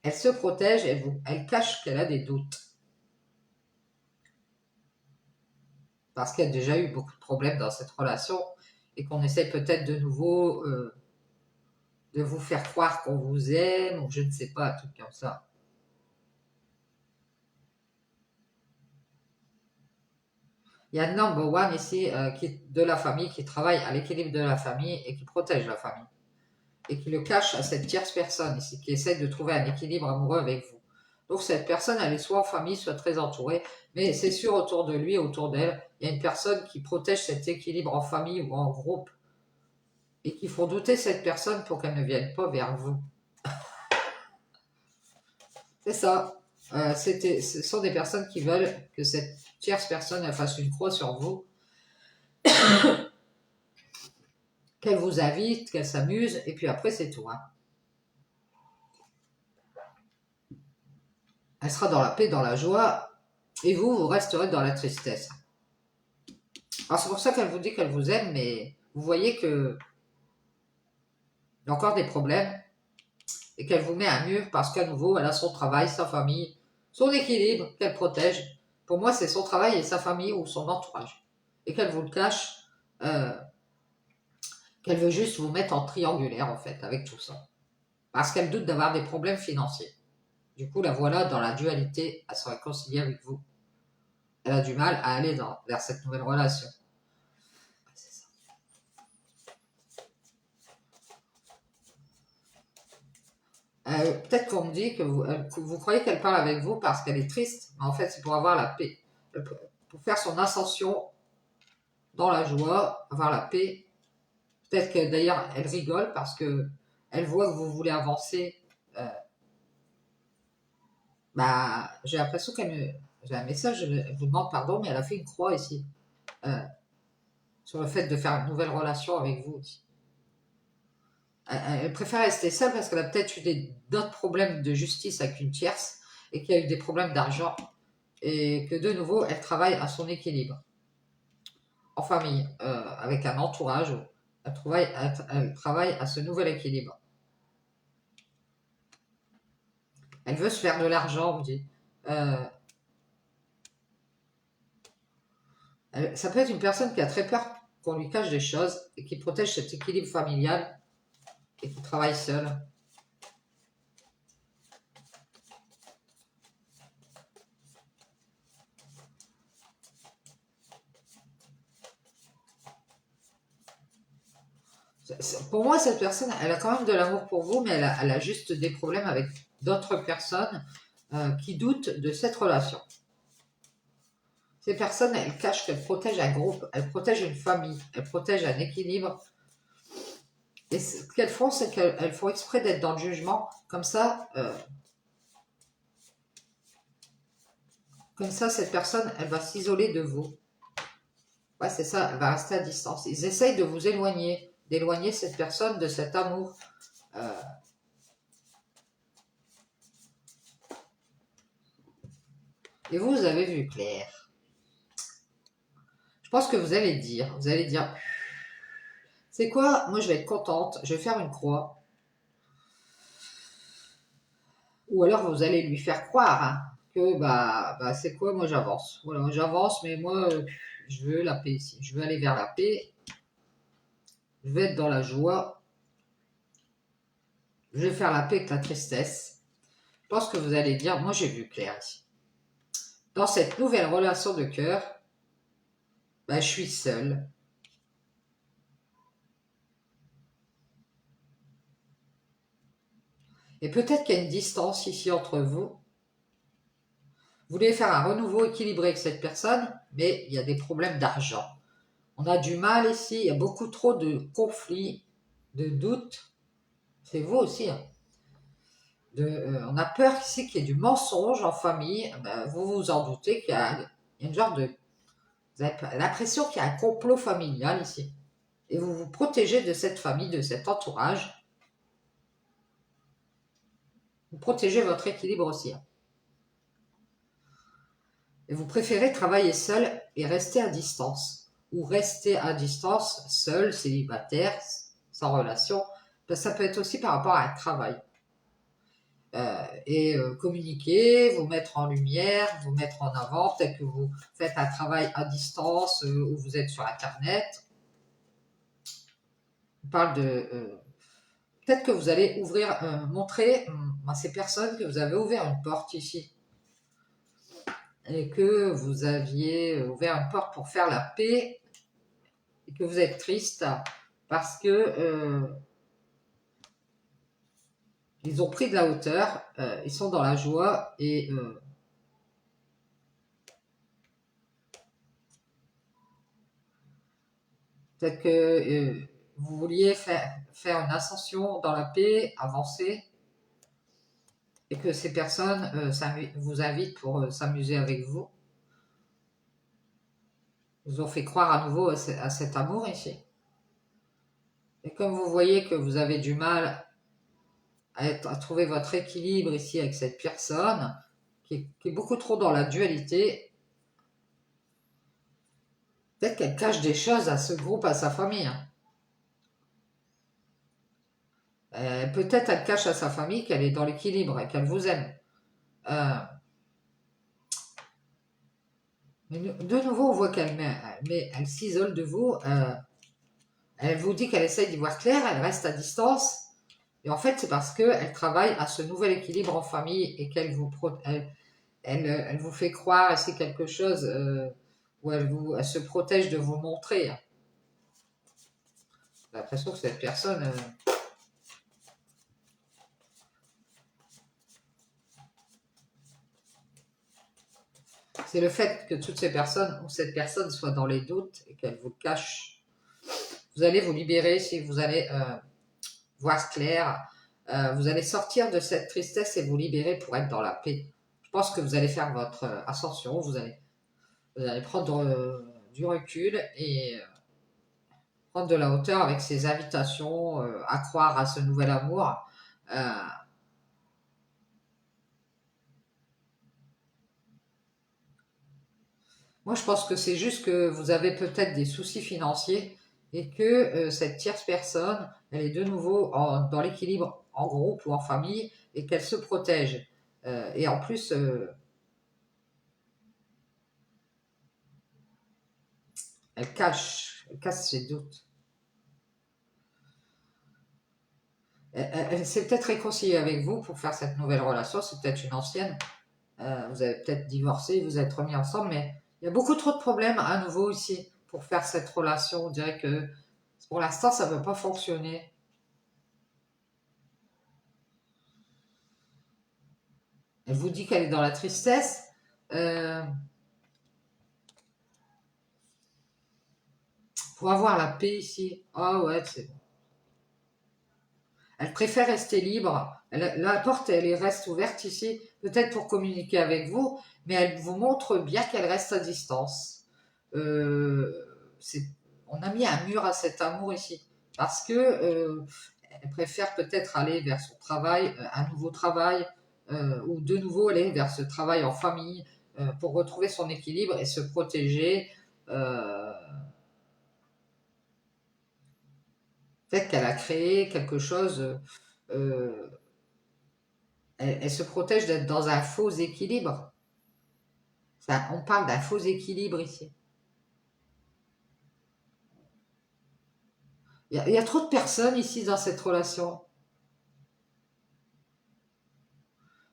elle se protège, elle cache qu'elle a des doutes. Parce qu'il y a déjà eu beaucoup de problèmes dans cette relation et qu'on essaie peut-être de nouveau de vous faire croire qu'on vous aime ou je ne sais pas, un truc comme ça. Il y a number one ici de la famille qui travaille à l'équilibre de la famille et qui protège la famille. Et qui le cache à cette tierce personne ici, qui essaie de trouver un équilibre amoureux avec vous. Donc cette personne, elle est soit en famille, soit très entourée, mais c'est sûr autour de lui, autour d'elle, il y a une personne qui protège cet équilibre en famille ou en groupe et qui font douter cette personne pour qu'elle ne vienne pas vers vous. C'est ça. Ce sont des personnes qui veulent que cette tierce personne elle fasse une croix sur vous, qu'elle vous invite, qu'elle s'amuse, et puis après c'est tout. Hein. Elle sera dans la paix, dans la joie, et vous resterez dans la tristesse. Alors c'est pour ça qu'elle vous dit qu'elle vous aime, mais vous voyez que il y a encore des problèmes, et qu'elle vous met un mur parce qu'à nouveau, elle a son travail, sa famille, son équilibre qu'elle protège. Pour moi, c'est son travail et sa famille ou son entourage. Et qu'elle vous le cache, qu'elle veut juste vous mettre en triangulaire, en fait, avec tout ça. Parce qu'elle doute d'avoir des problèmes financiers. Du coup, la voilà dans la dualité à se réconcilier avec vous. Elle a du mal à aller vers cette nouvelle relation. C'est ça. Peut-être qu'on me dit que vous croyez qu'elle parle avec vous parce qu'elle est triste, mais en fait, c'est pour avoir la paix. Pour faire son ascension dans la joie, avoir la paix. Peut-être que d'ailleurs, elle rigole parce que elle voit que vous voulez avancer. J'ai l'impression j'ai un message, elle vous demande pardon, mais elle a fait une croix ici. Sur le fait de faire une nouvelle relation avec vous aussi. Elle préfère rester seule parce qu'elle a peut-être eu d'autres problèmes de justice avec une tierce et qu'il y a eu des problèmes d'argent et que de nouveau, elle travaille à son équilibre. En famille, avec un entourage, elle travaille à ce nouvel équilibre. Elle veut se faire de l'argent, on me dit. Ça peut être une personne qui a très peur qu'on lui cache des choses et qui protège cet équilibre familial et qui travaille seule. Pour moi, cette personne, elle a quand même de l'amour pour vous, mais elle a juste des problèmes avec d'autres personnes qui doutent de cette relation. Ces personnes, elles cachent qu'elles protègent un groupe, elles protègent une famille, elles protègent un équilibre. Et ce qu'elles font, c'est qu'elles font exprès d'être dans le jugement. Comme ça, cette personne, elle va s'isoler de vous. Ouais, c'est ça, elle va rester à distance. Ils essayent de vous éloigner, d'éloigner cette personne de cet amour. Et vous avez vu clair. Je pense que vous allez dire, c'est quoi? Moi, je vais être contente, je vais faire une croix. Ou alors, vous allez lui faire croire hein, que, c'est quoi? Moi, j'avance. Voilà, j'avance, mais moi, je veux la paix ici. Je veux aller vers la paix. Je vais être dans la joie. Je vais faire la paix avec la tristesse. Je pense que vous allez dire, moi, j'ai vu clair ici. Dans cette nouvelle relation de cœur, je suis seule. Et peut-être qu'il y a une distance ici entre vous. Vous voulez faire un renouveau équilibré avec cette personne, mais il y a des problèmes d'argent. On a du mal ici, il y a beaucoup trop de conflits, de doutes. C'est vous aussi. Hein. On a peur ici qu'il y ait du mensonge en famille. Vous vous en doutez qu'il y a une genre de... Vous avez l'impression qu'il y a un complot familial ici. Et vous vous protégez de cette famille, de cet entourage. Vous protégez votre équilibre aussi. Et vous préférez travailler seul et rester à distance. Ou rester à distance, seul, célibataire, sans relation. Ça peut être aussi par rapport à un travail. Communiquer, vous mettre en lumière, vous mettre en avant. Peut-être que vous faites un travail à distance ou vous êtes sur Internet. On parle de... peut-être que vous allez ouvrir, montrer à ces personnes que vous avez ouvert une porte ici. Et que vous aviez ouvert une porte pour faire la paix. Et que vous êtes triste parce que ils ont pris de la hauteur, ils sont dans la joie et peut-être que vous vouliez faire une ascension dans la paix, avancer, et que ces personnes vous invitent pour s'amuser avec vous. Vous ont fait croire à nouveau à cet amour ici. Et comme vous voyez que vous avez du mal à trouver votre équilibre ici avec cette personne, qui est beaucoup trop dans la dualité, peut-être qu'elle cache des choses à ce groupe, à sa famille. Peut-être elle cache à sa famille qu'elle est dans l'équilibre et qu'elle vous aime. Mais de nouveau, on voit mais elle s'isole de vous. Elle vous dit qu'elle essaye d'y voir clair, elle reste à distance. Et en fait, c'est parce qu'elle travaille à ce nouvel équilibre en famille et qu'elle vous, elle vous fait croire à c'est quelque chose où elle se protège de vous montrer. J'ai l'impression que cette personne... c'est le fait que toutes ces personnes ou cette personne soit dans les doutes et qu'elle vous le cache. Vous allez vous libérer si vous allez voir clair. Vous allez sortir de cette tristesse et vous libérer pour être dans la paix. Je pense que vous allez faire votre ascension, vous allez prendre du recul et prendre de la hauteur avec ces invitations à croire à ce nouvel amour. Moi, je pense que c'est juste que vous avez peut-être des soucis financiers et que cette tierce personne, elle est de nouveau dans l'équilibre en groupe ou en famille et qu'elle se protège. Et en plus, elle cache ses doutes. Elle s'est peut-être réconciliée avec vous pour faire cette nouvelle relation, c'est peut-être une ancienne. Vous avez peut-être divorcé, vous êtes remis ensemble, mais il y a beaucoup trop de problèmes à nouveau ici pour faire cette relation. On dirait que pour l'instant, ça ne veut pas fonctionner. Elle vous dit qu'elle est dans la tristesse. Pour avoir la paix ici. Ah ouais, c'est bon. Elle préfère rester libre. La porte, elle reste ouverte ici, peut-être pour communiquer avec vous, mais elle vous montre bien qu'elle reste à distance. Euh, on a mis un mur à cet amour ici, parce que elle préfère peut-être aller vers son travail, un nouveau travail, ou de nouveau aller vers ce travail en famille, pour retrouver son équilibre et se protéger. Peut-être qu'elle a créé quelque chose. euh, elle se protège d'être dans un faux équilibre. On parle d'un faux équilibre ici. Il y a trop de personnes ici dans cette relation.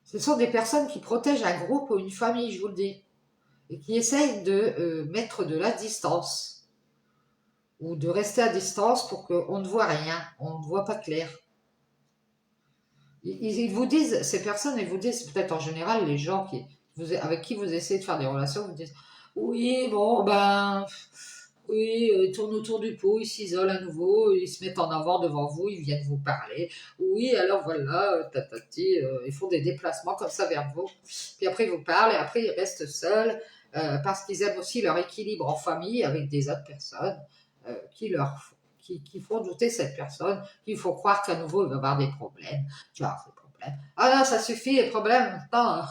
Ce sont des personnes qui protègent un groupe ou une famille, je vous le dis, et qui essayent de mettre de la distance ou de rester à distance pour qu'on ne voit rien, on ne voit pas clair. Ils vous disent, ces personnes, ils vous disent, peut-être en général, les gens avec qui vous essayez de faire des relations, vous disent, oui, bon, ben, oui, ils tournent autour du pot, ils s'isolent à nouveau, ils se mettent en avant devant vous, ils viennent vous parler. Oui, alors voilà, tatati, ils font des déplacements comme ça vers vous. Puis après, ils vous parlent et après, ils restent seuls parce qu'ils aiment aussi leur équilibre en famille avec des autres personnes qui qui font douter cette personne, qui font croire qu'à nouveau il va avoir des problèmes. Tu vois, des problèmes. Ah non, ça suffit, les problèmes, maintenant.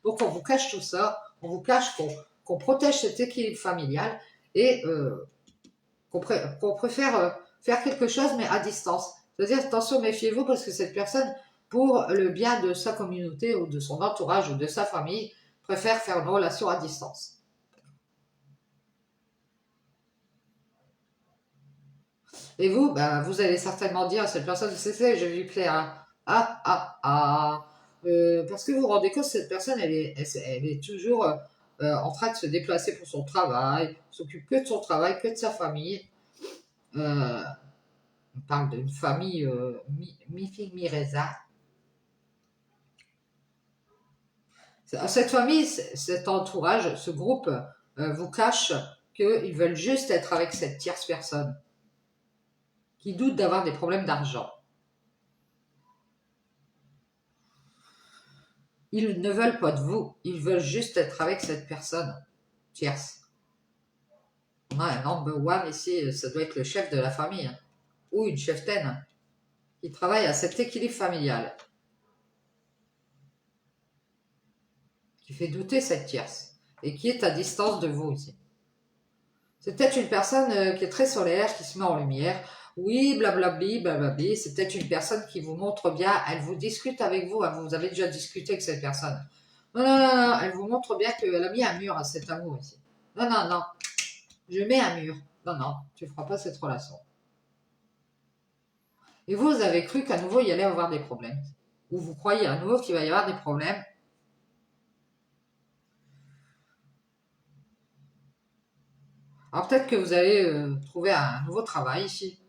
Donc on vous cache tout ça, on vous cache qu'on protège cet équilibre familial et qu'on préfère faire quelque chose mais à distance. C'est-à-dire, attention, méfiez-vous parce que cette personne, pour le bien de sa communauté ou de son entourage ou de sa famille, préfère faire une relation à distance. Et vous, ben, vous allez certainement dire à cette personne, c'est, je lui plais, hein. Ah, ah, ah. Parce que vous vous rendez compte, cette personne, elle est toujours en train de se déplacer pour son travail, s'occupe que de son travail, que de sa famille. Euh, on parle d'une famille mi-figue, mi-raisin. Cette famille, cet entourage, ce groupe vous cache qu'ils veulent juste être avec cette tierce personne qui doute d'avoir des problèmes d'argent. Ils ne veulent pas de vous, ils veulent juste être avec cette personne tierce. On a un number one ici, ça doit être le chef de la famille, hein, ou une cheftaine, qui travaille à cet équilibre familial, qui fait douter cette tierce, et qui est à distance de vous ici. C'est peut-être une personne qui est très solaire, qui se met en lumière. Oui, blablabli, blablabli. C'est peut-être une personne qui vous montre bien, elle vous discute avec vous, hein, vous avez déjà discuté avec cette personne. Non, non, non, non, elle vous montre bien qu'elle a mis un mur à cet amour ici. Non, non, non, je mets un mur. Non, non, tu ne feras pas cette relation. Et vous avez cru qu'à nouveau, il y allait avoir des problèmes. Ou vous croyez à nouveau qu'il va y avoir des problèmes. Alors peut-être que vous allez trouver un nouveau travail ici.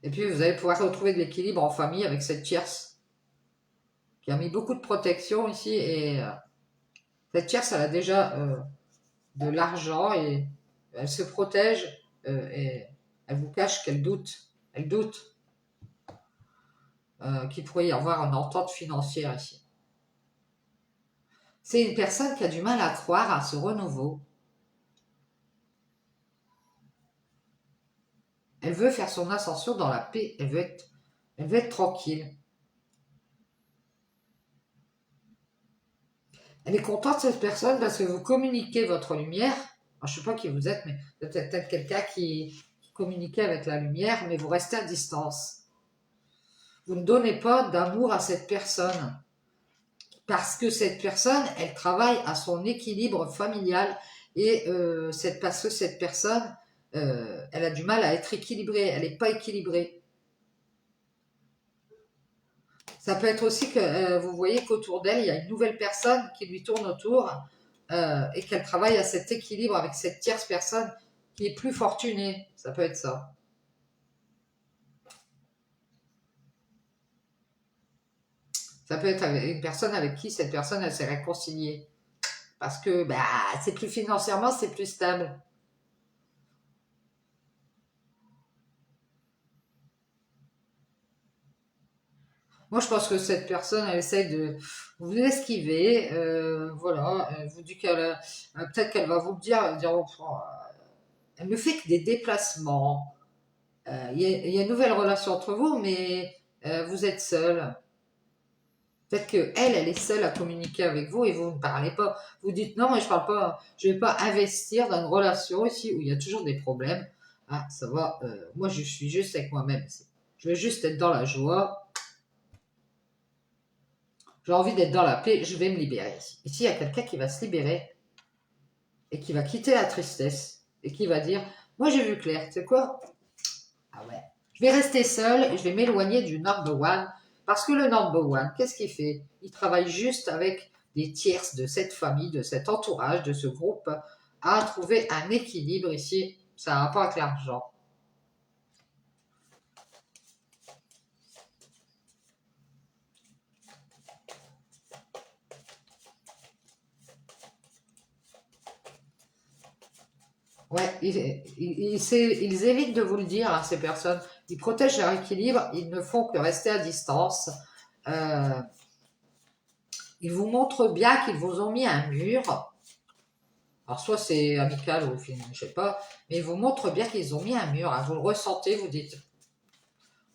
Et puis vous allez pouvoir retrouver de l'équilibre en famille avec cette tierce qui a mis beaucoup de protection ici. Et cette tierce, elle a déjà de l'argent et elle se protège et elle vous cache qu'elle doute. Elle doute qu'il pourrait y avoir une entente financière ici. C'est une personne qui a du mal à croire à ce renouveau. Elle veut faire son ascension dans la paix. Elle veut être tranquille. Elle est contente, cette personne, parce que vous communiquez votre lumière. Alors, je ne sais pas qui vous êtes, mais vous êtes peut-être quelqu'un qui communiquait avec la lumière, mais vous restez à distance. Vous ne donnez pas d'amour à cette personne. Parce que cette personne, elle travaille à son équilibre familial et parce que cette personne, elle a du mal à être équilibrée, elle n'est pas équilibrée. Ça peut être aussi que vous voyez qu'autour d'elle, il y a une nouvelle personne qui lui tourne autour et qu'elle travaille à cet équilibre avec cette tierce personne qui est plus fortunée. Ça peut être ça. Ça peut être une personne avec qui cette personne, elle s'est réconciliée. Parce que bah, c'est plus financièrement, c'est plus stable. Moi, je pense que cette personne, elle essaye de vous esquiver. Voilà, elle vous dit qu'elle, peut-être qu'elle va vous dire oh, elle ne fait que des déplacements. Il y a une nouvelle relation entre vous, mais vous êtes seul. Peut-être que elle est seule à communiquer avec vous et vous ne parlez pas. Vous dites non, moi je parle pas, je vais pas investir dans une relation ici où il y a toujours des problèmes. Ah, ça va. Moi, je suis juste avec moi-même. Je veux juste être dans la joie. J'ai envie d'être dans la paix. Je vais me libérer. Ici, il y a quelqu'un qui va se libérer et qui va quitter la tristesse et qui va dire, moi j'ai vu clair. Tu sais quoi? Ah ouais. Je vais rester seule et je vais m'éloigner du number one. Parce que le number one, qu'est-ce qu'il fait? Il travaille juste avec des tierces de cette famille, de cet entourage, de ce groupe, à trouver un équilibre ici. Ça n'a pas avec l'argent. Ouais, ils évitent de vous le dire, hein, ces personnes. Ils protègent leur équilibre, ils ne font que rester à distance. Euh, ils vous montrent bien qu'ils vous ont mis un mur. Alors, soit c'est amical ou film, je sais pas. Mais ils vous montrent bien qu'ils ont mis un mur. Hein. Vous le ressentez, vous dites,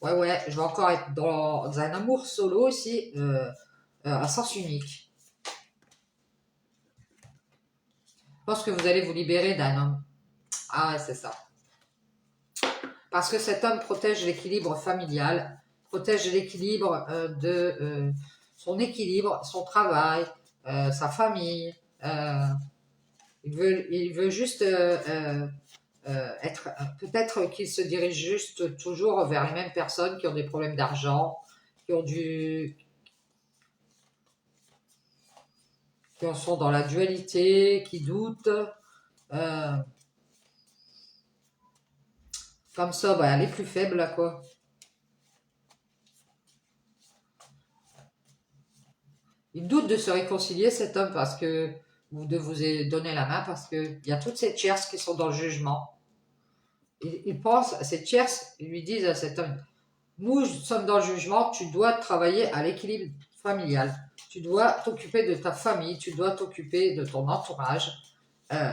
ouais, je vais encore être dans un amour solo ici, à sens unique. Je pense que vous allez vous libérer d'un homme. Ah ouais, c'est ça. Parce que cet homme protège l'équilibre familial, protège l'équilibre de son équilibre, son travail, sa famille. Il veut juste être. Peut-être qu'il se dirige juste toujours vers les mêmes personnes qui ont des problèmes d'argent, qui en sont dans la dualité, qui doutent. Euh, Comme ça, bah, elle est plus faible, là, quoi. Il doute de se réconcilier, cet homme, parce que, ou de vous donner la main, parce qu'il y a toutes ces tierces qui sont dans le jugement. Il pense, ces tierces, ils lui disent à cet homme, nous sommes dans le jugement, tu dois travailler à l'équilibre familial. Tu dois t'occuper de ta famille, tu dois t'occuper de ton entourage,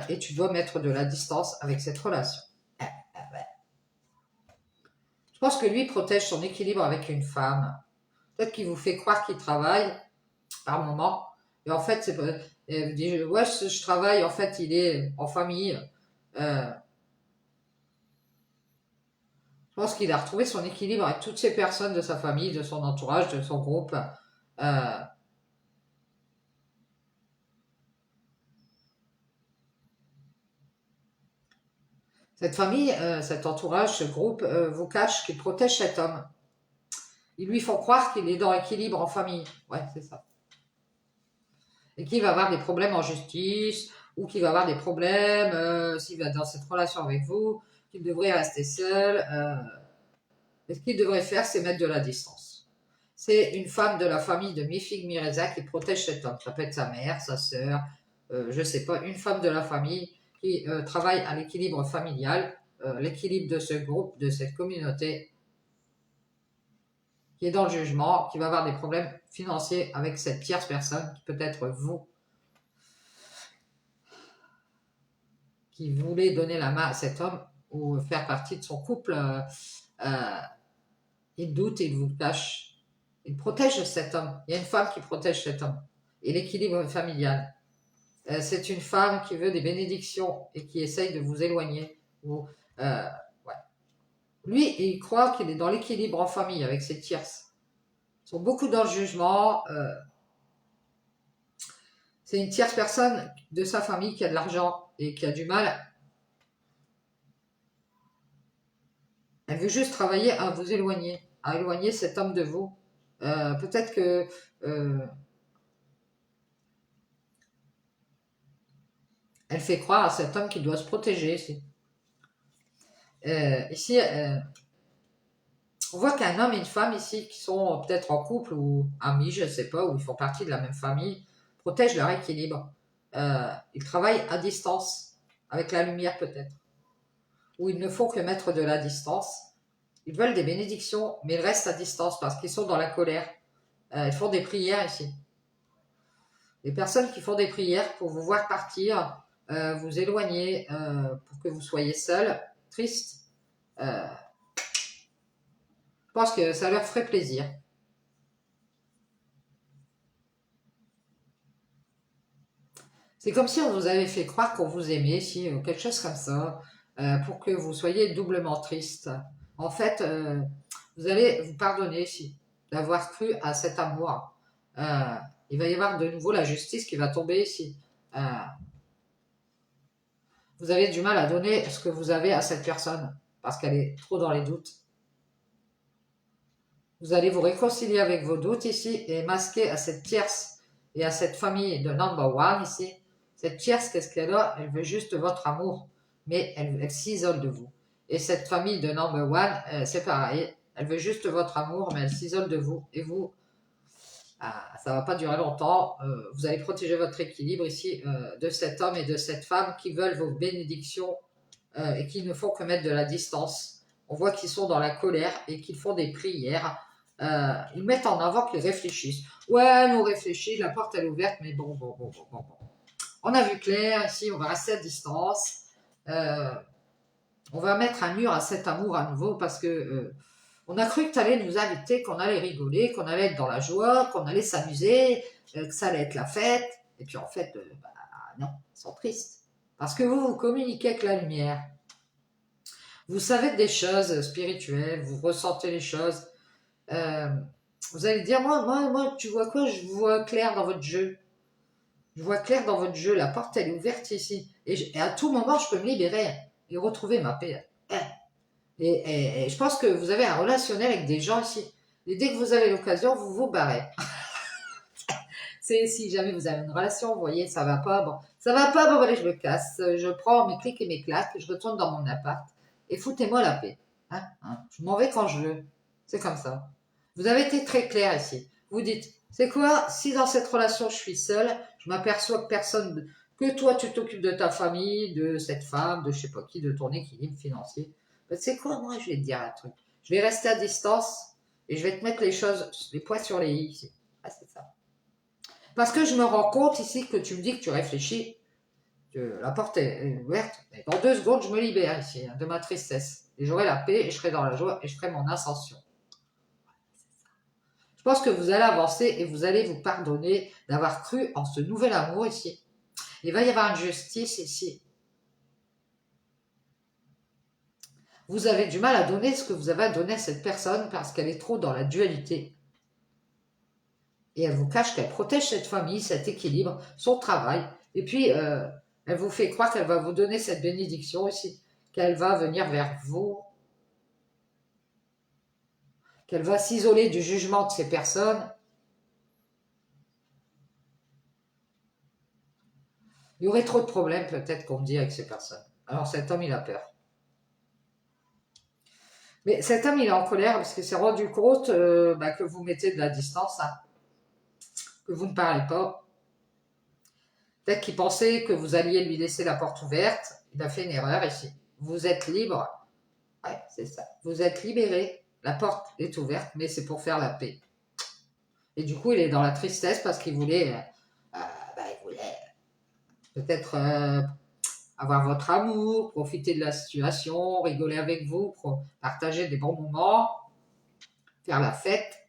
et tu dois mettre de la distance avec cette relation. Je pense que lui protège son équilibre avec une femme. Peut-être qu'il vous fait croire qu'il travaille par moment. Et en fait, c'est pas. Elle me dit, ouais, je travaille, en fait, il est en famille. Euh, je pense qu'il a retrouvé son équilibre avec toutes ces personnes de sa famille, de son entourage, de son groupe. Euh, Cette famille, cet entourage, ce groupe vous cache qu'il protège cet homme. Ils lui font croire qu'il est dans l'équilibre en famille. Ouais, c'est ça. Et qu'il va avoir des problèmes en justice, ou qu'il va avoir des problèmes s'il va dans cette relation avec vous, qu'il devrait rester seul. Et ce qu'il devrait faire, c'est mettre de la distance. C'est une femme de la famille de mi-figue, mi-raisin qui protège cet homme. Ça peut être sa mère, sa sœur, je ne sais pas, une femme de la famille qui travaille à l'équilibre familial, l'équilibre de ce groupe, de cette communauté, qui est dans le jugement, qui va avoir des problèmes financiers avec cette tierce personne, qui peut être vous, qui voulez donner la main à cet homme ou faire partie de son couple. Euh, il doute et il vous cache. Il protège cet homme. Il y a une femme qui protège cet homme. Et l'équilibre familial. C'est une femme qui veut des bénédictions et qui essaye de vous éloigner. Ouais. Lui, il croit qu'il est dans l'équilibre en famille avec ses tierces. Ils sont beaucoup dans le jugement. C'est une tierce personne de sa famille qui a de l'argent et qui a du mal. Elle veut juste travailler à vous éloigner, à éloigner cet homme de vous. Peut-être que elle fait croire à cet homme qu'il doit se protéger ici. Ici, on voit qu'un homme et une femme ici qui sont peut-être en couple ou amis, je ne sais pas, ou ils font partie de la même famille, protègent leur équilibre. Ils travaillent à distance, avec la lumière peut-être. Ou ils ne font que mettre de la distance. Ils veulent des bénédictions, mais ils restent à distance parce qu'ils sont dans la colère. Ils font des prières ici. Les personnes qui font des prières pour vous voir partir, vous éloigner, pour que vous soyez seul, triste, je pense que ça leur ferait plaisir. C'est comme si on vous avait fait croire qu'on vous aimait, si, ou quelque chose comme ça, pour que vous soyez doublement triste. En fait, vous allez vous pardonner si, d'avoir cru à cet amour. Il va y avoir de nouveau la justice qui va tomber ici. Vous avez du mal à donner ce que vous avez à cette personne parce qu'elle est trop dans les doutes. Vous allez vous réconcilier avec vos doutes ici et masquer à cette tierce et à cette famille de number one ici. Cette tierce, qu'est-ce qu'elle a? Elle veut juste votre amour, mais elle s'isole de vous. Et cette famille de number one, c'est pareil. Elle veut juste votre amour, mais elle s'isole de vous. Et vous, ça ne va pas durer longtemps. Vous allez protéger votre équilibre ici de cet homme et de cette femme qui veulent vos bénédictions et qui ne font que mettre de la distance. On voit qu'ils sont dans la colère et qu'ils font des prières. Ils mettent en avant qu'ils réfléchissent. Ouais, nous on réfléchit, la porte elle est ouverte, mais bon. On a vu clair, ici, on va rester à distance. On va mettre un mur à cet amour à nouveau parce que on a cru que tu allais nous inviter, qu'on allait rigoler, qu'on allait être dans la joie, qu'on allait s'amuser, que ça allait être la fête. Et puis en fait, non, ils sont tristes. Parce que vous communiquez avec la lumière. Vous savez des choses spirituelles, vous ressentez les choses. Euh, vous allez dire, moi, tu vois quoi? Je vois clair dans votre jeu. Je vois clair dans votre jeu. La porte, elle est ouverte ici. Et à tout moment, je peux me libérer et retrouver ma paix. Et je pense que vous avez un relationnel avec des gens ici. Et dès que vous avez l'occasion, vous vous barrez. C'est si jamais vous avez une relation, vous voyez, ça va pas, bon, ça va pas, bon, allez, je me casse, je prends mes clics et mes claques, je retourne dans mon appart et foutez-moi la paix. Je m'en vais quand je veux. C'est comme ça. Vous avez été très clair ici. Vous dites, c'est quoi, si dans cette relation je suis seule, je m'aperçois que personne, que toi tu t'occupes de ta famille, de cette femme, de je sais pas qui, de ton équilibre financier. Ben, c'est quoi, moi je vais te dire un truc. Je vais rester à distance et je vais te mettre les choses, les points sur les i ici. Ah, c'est ça. Parce que je me rends compte ici que tu me dis que tu réfléchis, que la porte est ouverte, mais dans 2 secondes, je me libère ici de ma tristesse. Et j'aurai la paix et je serai dans la joie et je ferai mon ascension. Je pense que vous allez avancer et vous allez vous pardonner d'avoir cru en ce nouvel amour ici. Il va y avoir une justice ici. Vous avez du mal à donner ce que vous avez à donner à cette personne parce qu'elle est trop dans la dualité. Et elle vous cache qu'elle protège cette famille, cet équilibre, son travail. Et puis, elle vous fait croire qu'elle va vous donner cette bénédiction ici, qu'elle va venir vers vous, qu'elle va s'isoler du jugement de ces personnes. Il y aurait trop de problèmes peut-être qu'on me dit avec ces personnes. Alors cet homme, il a peur. Mais cet homme, il est en colère parce qu'il s'est rendu compte que vous mettez de la distance, hein, que vous ne parlez pas. Peut-être qu'il pensait que vous alliez lui laisser la porte ouverte. Il a fait une erreur ici. Vous êtes libre. Ouais, c'est ça. Vous êtes libéré. La porte est ouverte, mais c'est pour faire la paix. Et du coup, il est dans la tristesse parce qu'il voulait, il voulait peut-être avoir votre amour, profiter de la situation, rigoler avec vous, partager des bons moments, faire la fête.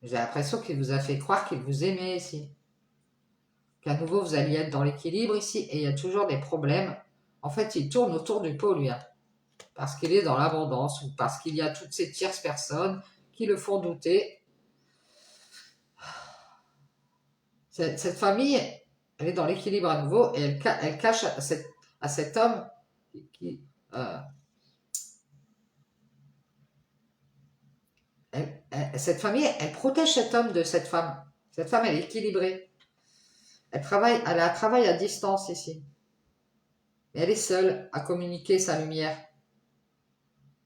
J'ai l'impression qu'il vous a fait croire qu'il vous aimait ici. Qu'à nouveau, vous alliez être dans l'équilibre ici et il y a toujours des problèmes. En fait, il tourne autour du pot, lui. Parce qu'il est dans l'abondance ou parce qu'il y a toutes ces tierces personnes qui le font douter. Cette famille, elle est dans l'équilibre à nouveau et elle cache à cet homme qui cette famille, elle protège cet homme de cette femme. Cette femme, elle est équilibrée. Elle a un travail à distance ici. Et elle est seule à communiquer sa lumière.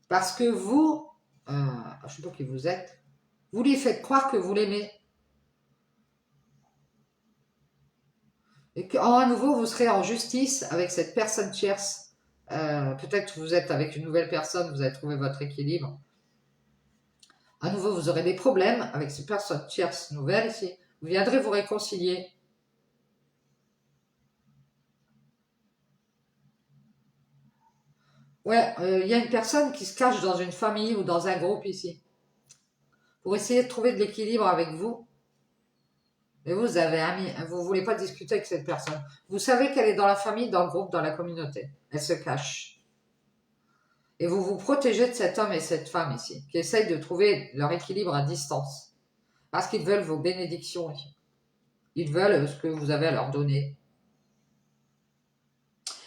Parce que vous, je ne sais pas qui vous êtes, vous lui faites croire que vous l'aimez. Et qu'à nouveau, vous serez en justice avec cette personne tierce. Peut-être que vous êtes avec une nouvelle personne, vous avez trouvé votre équilibre. À nouveau, vous aurez des problèmes avec ces personnes tierces nouvelles ici. Vous viendrez vous réconcilier. Ouais, y a une personne qui se cache dans une famille ou dans un groupe ici. Pour essayer de trouver de l'équilibre avec vous. Mais vous avez vous voulez pas discuter avec cette personne. Vous savez qu'elle est dans la famille, dans le groupe, dans la communauté. Elle se cache. Et vous vous protégez de cet homme et cette femme ici, qui essayent de trouver leur équilibre à distance. Parce qu'ils veulent vos bénédictions ici. Ils veulent ce que vous avez à leur donner.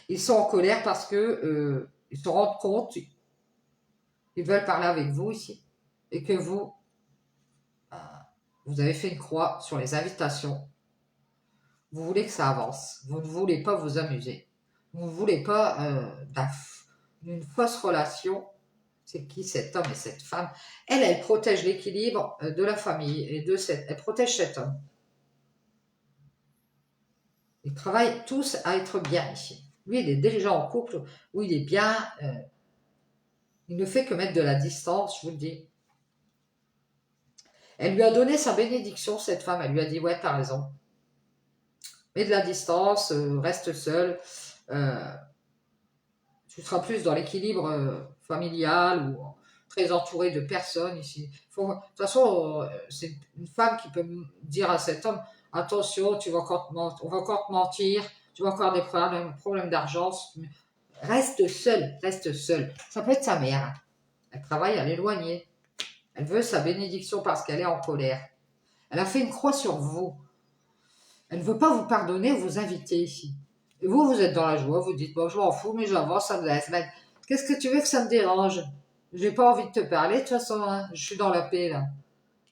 Ils sont en colère parce que ils se rendent compte, ils veulent parler avec vous ici. Et que vous avez fait une croix sur les invitations. Vous voulez que ça avance. Vous ne voulez pas vous amuser. Vous ne voulez pas d'une fausse relation. C'est qui cet homme et cette femme? Elle protège l'équilibre de la famille et elle protège cet homme. Ils travaillent tous à être bien ici. Lui, il est déjà en couple où il est bien. Il ne fait que mettre de la distance, je vous le dis. Elle lui a donné sa bénédiction, cette femme. Elle lui a dit, ouais, t'as raison. Mets de la distance, reste seul. Euh, Tu seras plus dans l'équilibre familial ou très entouré de personnes ici. De toute façon, c'est une femme qui peut dire à cet homme, attention, tu vas encore on va encore te mentir, tu vas encore des problèmes d'argent. Reste seul, reste seul. Ça peut être sa mère, hein. Elle travaille à l'éloigner. Elle veut sa bénédiction parce qu'elle est en colère. Elle a fait une croix sur vous. Elle ne veut pas vous pardonner ou vous inviter ici. Et vous, vous êtes dans la joie, vous dites, bon, je m'en fous, mais j'avance, ça me laisse. Mais qu'est-ce que tu veux que ça me dérange? J'ai pas envie de te parler, de toute façon, hein. Je suis dans la paix, là.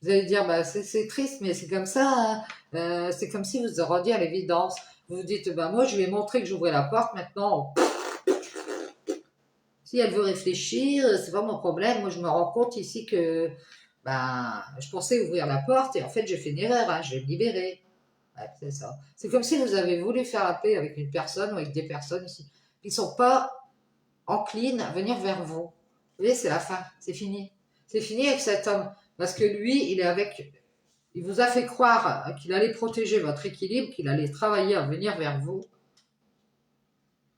Vous allez dire, bah, c'est triste, mais c'est comme ça, hein. C'est comme si vous vous rendiez à l'évidence. Vous vous dites, bah, moi, je lui ai montré que j'ouvrais la porte, maintenant, si elle veut réfléchir, c'est pas mon problème. Moi, je me rends compte ici que, bah, je pensais ouvrir la porte, et en fait, j'ai fait une erreur, hein. Je vais me libérer. Ouais, c'est ça. C'est comme si vous avez voulu faire la paix avec une personne ou avec des personnes ici qui ne sont pas enclines à venir vers vous. Vous voyez, c'est la fin, c'est fini. C'est fini avec cet homme. Parce que lui, il vous a fait croire qu'il allait protéger votre équilibre, qu'il allait travailler à venir vers vous.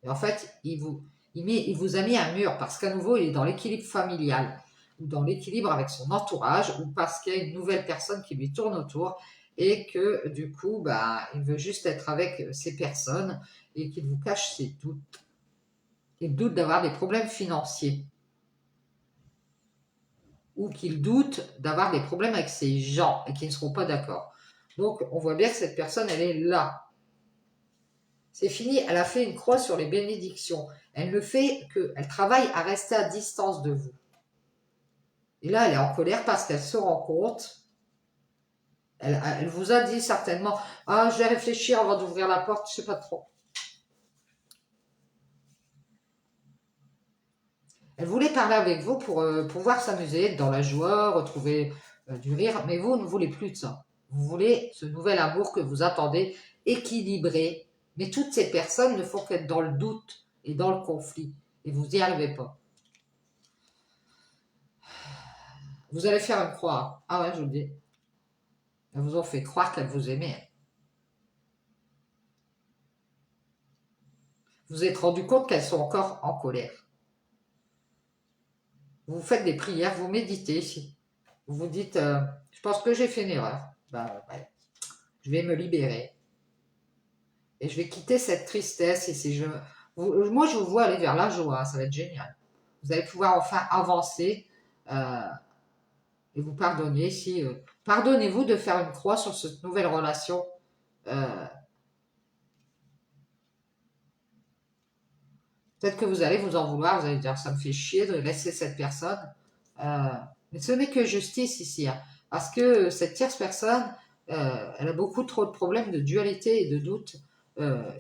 Et en fait, il vous a mis un mur parce qu'à nouveau, il est dans l'équilibre familial ou dans l'équilibre avec son entourage ou parce qu'il y a une nouvelle personne qui lui tourne autour et que du coup, bah, il veut juste être avec ces personnes et qu'il vous cache ses doutes. Il doute d'avoir des problèmes financiers ou qu'il doute d'avoir des problèmes avec ces gens et qu'ils ne seront pas d'accord. Donc, on voit bien que cette personne, elle est là. C'est fini, elle a fait une croix sur les bénédictions. Elle ne fait qu'elle travaille à rester à distance de vous. Et là, elle est en colère parce qu'elle se rend compte, elle vous a dit certainement, ah, je vais réfléchir avant d'ouvrir la porte, je sais pas trop. Elle voulait parler avec vous pour pouvoir s'amuser, être dans la joie, retrouver du rire, mais vous ne voulez plus de ça. Vous voulez ce nouvel amour que vous attendez, équilibré. Mais toutes ces personnes ne font qu'être dans le doute et dans le conflit. Et vous n'y arrivez pas. Vous allez faire une croix. Ah ouais, je vous le dis. Elles vous ont fait croire qu'elles vous aimaient. Vous vous êtes rendu compte qu'elles sont encore en colère. Vous faites des prières, vous méditez ici. Vous vous dites, je pense que j'ai fait une erreur. Ben, ouais, je vais me libérer. Et je vais quitter cette tristesse. Moi, je vous vois aller vers la joie. Ça va être génial. Vous allez pouvoir enfin avancer euh, et vous pardonner. Si, pardonnez-vous de faire une croix sur cette nouvelle relation. Euh, Peut-être que vous allez vous en vouloir. Vous allez dire, ça me fait chier de laisser cette personne. Euh, mais ce n'est que justice ici, hein, parce que cette tierce personne, elle a beaucoup trop de problèmes de dualité et de doute. Euh,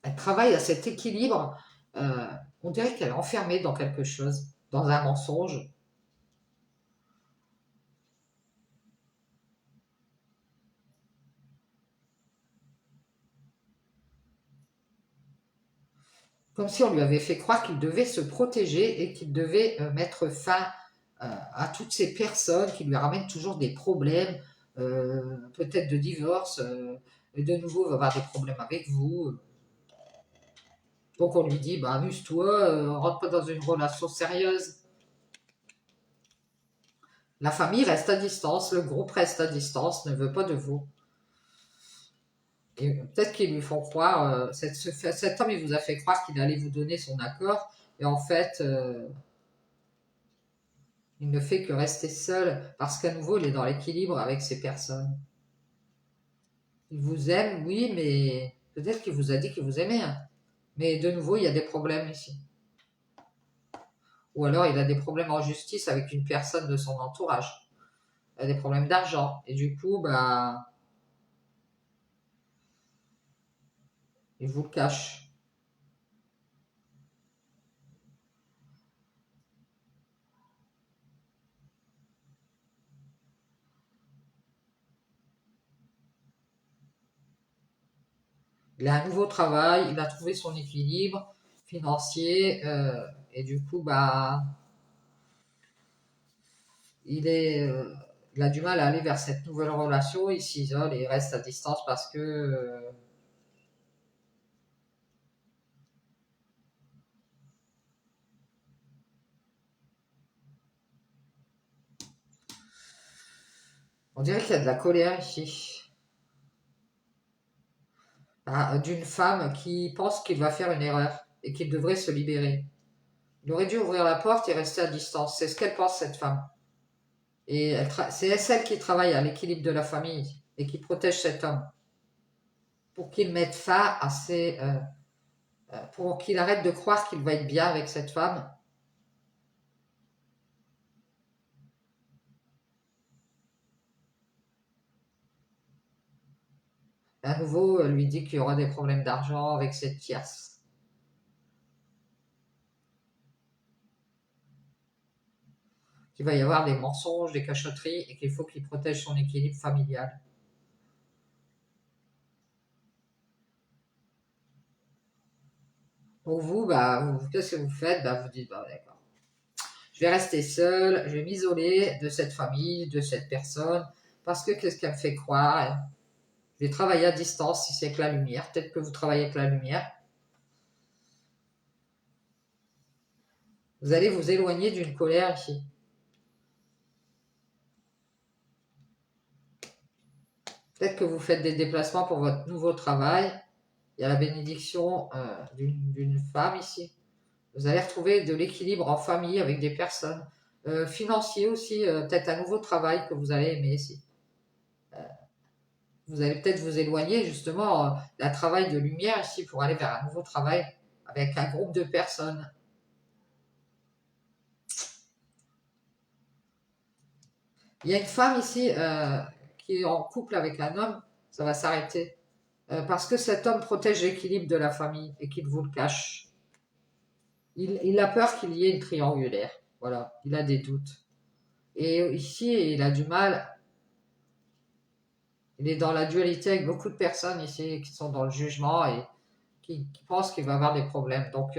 Elle travaille à cet équilibre. euh, on dirait qu'elle est enfermée dans quelque chose, dans un mensonge. Comme si on lui avait fait croire qu'il devait se protéger et qu'il devait mettre fin à toutes ces personnes qui lui ramènent toujours des problèmes, peut-être de divorce, et de nouveau il va avoir des problèmes avec vous. Donc on lui dit, bah, amuse-toi, rentre pas dans une relation sérieuse. La famille reste à distance, le groupe reste à distance, ne veut pas de vous. Et peut-être qu'ils lui font croire, cet homme il vous a fait croire qu'il allait vous donner son accord, et en fait, il ne fait que rester seul, parce qu'à nouveau, il est dans l'équilibre avec ces personnes. Il vous aime, oui, mais peut-être qu'il vous a dit qu'il vous aimait, hein. Mais de nouveau, il y a des problèmes ici. Ou alors, il a des problèmes en justice avec une personne de son entourage. Il a des problèmes d'argent. Et du coup, bah, il vous le cache. Il a un nouveau travail, il a trouvé son équilibre financier, Et du coup, bah, il a du mal à aller vers cette nouvelle relation. Il s'isole et il reste à distance parce que on dirait qu'il y a de la colère ici. Ah, d'une femme qui pense qu'il va faire une erreur et qu'il devrait se libérer. Il aurait dû ouvrir la porte et rester à distance. C'est ce qu'elle pense, cette femme. Et c'est celle qui travaille à l'équilibre de la famille et qui protège cet homme pour qu'il mette fin à pour qu'il arrête de croire qu'il va être bien avec cette femme. À nouveau, lui dit qu'il y aura des problèmes d'argent avec cette tierce. Qu'il va y avoir des mensonges, des cachotteries et qu'il faut qu'il protège son équilibre familial. Pour vous, bah, qu'est-ce que vous faites? Bah, vous dites, bah, d'accord. Je vais rester seul, je vais m'isoler de cette famille, de cette personne, parce que qu'est-ce qu'elle me fait croire? Je vais travailler à distance si c'est avec la lumière. Peut-être que vous travaillez avec la lumière. Vous allez vous éloigner d'une colère ici. Peut-être que vous faites des déplacements pour votre nouveau travail. Il y a la bénédiction d'une femme ici. Vous allez retrouver de l'équilibre en famille avec des personnes. Financier aussi, peut-être un nouveau travail que vous allez aimer ici. Vous allez peut-être vous éloigner justement d'un travail de lumière ici pour aller vers un nouveau travail avec un groupe de personnes. Il y a une femme ici qui est en couple avec un homme, ça va s'arrêter. Parce que cet homme protège l'équilibre de la famille et qu'il vous le cache. Il a peur qu'il y ait une triangulaire. Voilà, il a des doutes. Et ici, il a du mal. Il est dans la dualité avec beaucoup de personnes ici qui sont dans le jugement et qui pensent qu'il va avoir des problèmes. Donc,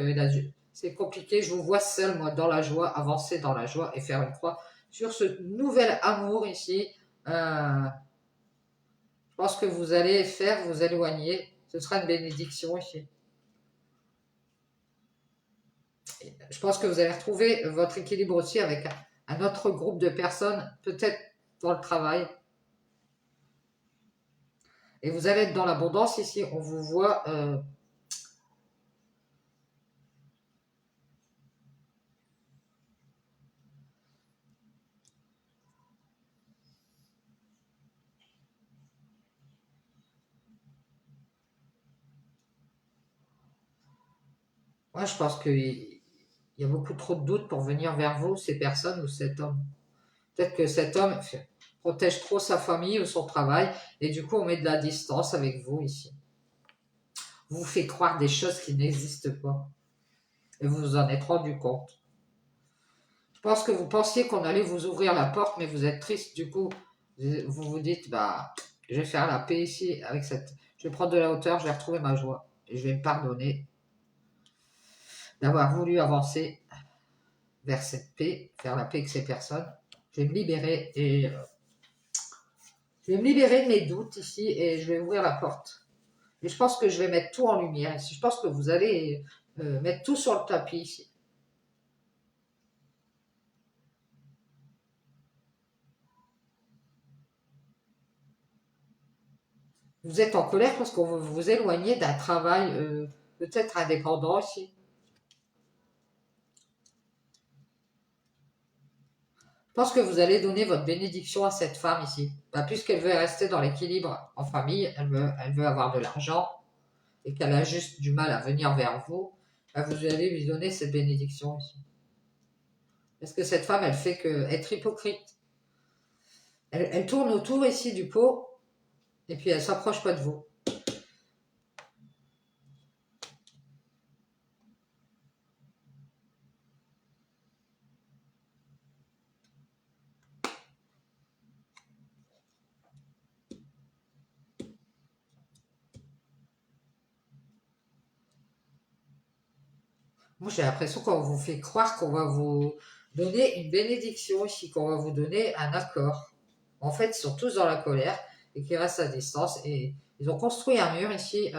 c'est compliqué. Je vous vois seul, moi, dans la joie, avancer dans la joie et faire une croix sur ce nouvel amour ici. Je pense que vous allez faire vous éloigner. Ce sera une bénédiction ici. Je pense que vous allez retrouver votre équilibre aussi avec un autre groupe de personnes, peut-être dans le travail. Et vous allez être dans l'abondance ici. On vous voit. Moi, je pense qu'il y a beaucoup trop de doutes pour venir vers vous, ces personnes ou cet homme. Peut-être que cet homme protège trop sa famille ou son travail et du coup, on met de la distance avec vous ici. Vous fait croire des choses qui n'existent pas. Et vous vous en êtes rendu compte. Je pense que vous pensiez qu'on allait vous ouvrir la porte, mais vous êtes triste. Du coup, vous vous dites, bah, je vais faire la paix ici avec cette. Je vais prendre de la hauteur, je vais retrouver ma joie. Et je vais me pardonner d'avoir voulu avancer vers cette paix, faire la paix avec ces personnes. Je vais me libérer et je vais me libérer de mes doutes ici et je vais ouvrir la porte. Et je pense que je vais mettre tout en lumière ici. Je pense que vous allez mettre tout sur le tapis ici. Vous êtes en colère parce qu'on veut vous éloigner d'un travail peut-être indépendant ici. Je pense que vous allez donner votre bénédiction à cette femme ici. Bah, puisqu'elle veut rester dans l'équilibre en famille, elle veut avoir de l'argent et qu'elle a juste du mal à venir vers vous, bah, vous allez lui donner cette bénédiction ici. Parce que cette femme, elle fait que être hypocrite. Elle tourne autour ici du pot et puis elle s'approche pas de vous. Moi, j'ai l'impression qu'on vous fait croire qu'on va vous donner une bénédiction ici, qu'on va vous donner un accord. En fait, ils sont tous dans la colère et qu'ils restent à distance. Et ils ont construit un mur ici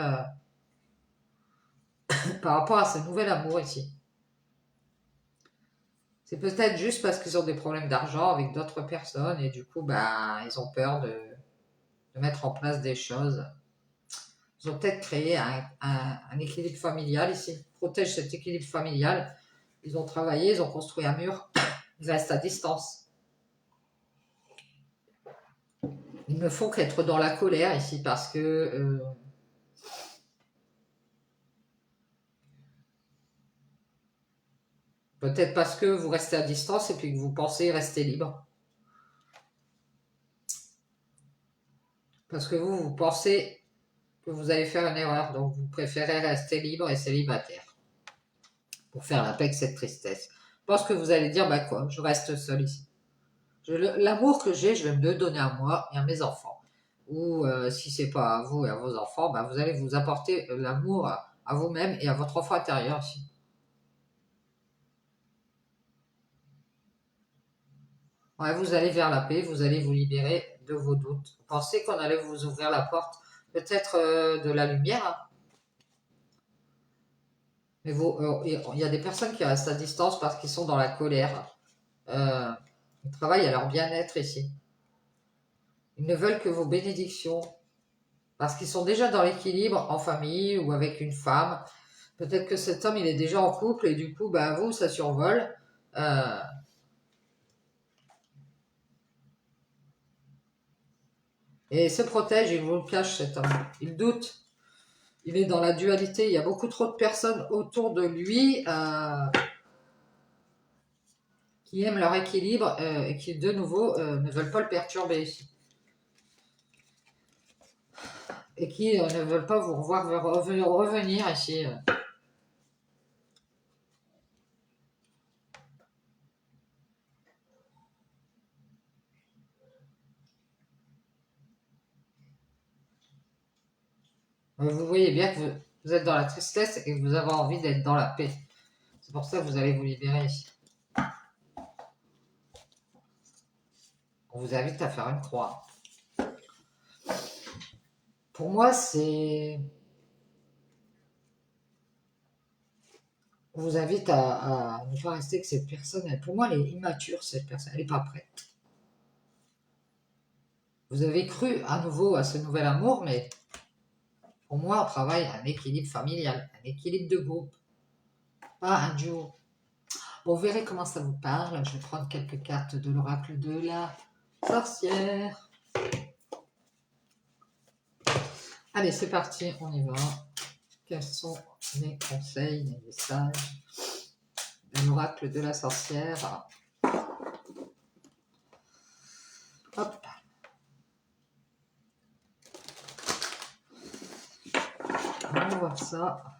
par rapport à ce nouvel amour ici. C'est peut-être juste parce qu'ils ont des problèmes d'argent avec d'autres personnes et du coup, ben, ils ont peur de mettre en place des choses. Ils ont peut-être créé un équilibre familial ici. Ils protègent cet équilibre familial. Ils ont travaillé, ils ont construit un mur. Ils restent à distance. Ils ne font qu'être dans la colère ici parce que peut-être parce que vous restez à distance et puis que vous pensez rester libre. Parce que vous pensez que vous allez faire une erreur, donc vous préférez rester libre et célibataire pour faire la paix avec cette tristesse. Je pense que vous allez dire, bah quoi, je reste seul ici. L'amour que j'ai, je vais me le donner à moi et à mes enfants. Ou si c'est pas à vous et à vos enfants, bah, vous allez vous apporter l'amour à vous-même et à votre enfant intérieur ici. Ouais, vous allez vers la paix, vous allez vous libérer de vos doutes. Vous pensez qu'on allait vous ouvrir la porte, peut-être de la lumière, hein. Mais il y a des personnes qui restent à distance parce qu'ils sont dans la colère. Euh, ils travaillent à leur bien-être ici. Ils ne veulent que vos bénédictions parce qu'ils sont déjà dans l'équilibre en famille ou avec une femme. Peut-être que cet homme, il est déjà en couple et du coup, bah, vous, ça survole. Euh, et il se protège, il vous le cache, cet homme. Il doute. Il est dans la dualité. Il y a beaucoup trop de personnes autour de lui qui aiment leur équilibre et qui, de nouveau, ne veulent pas le perturber ici. Et qui ne veulent pas vous revoir revenir ici. Vous voyez bien que vous êtes dans la tristesse et que vous avez envie d'être dans la paix. C'est pour ça que vous allez vous libérer ici. On vous invite à faire une croix. Pour moi, c'est... On vous invite à ne pas rester que cette personne. Pour moi, elle est immature, cette personne. Elle n'est pas prête. Vous avez cru à nouveau à ce nouvel amour, mais pour moi, on travaille un équilibre familial, un équilibre de groupe, pas un duo. Bon, vous verrez comment ça vous parle. Je vais prendre quelques cartes de l'oracle de la sorcière. Allez, c'est parti, on y va. Quels sont les conseils, les messages de l'oracle de la sorcière? Hop. On va voir ça.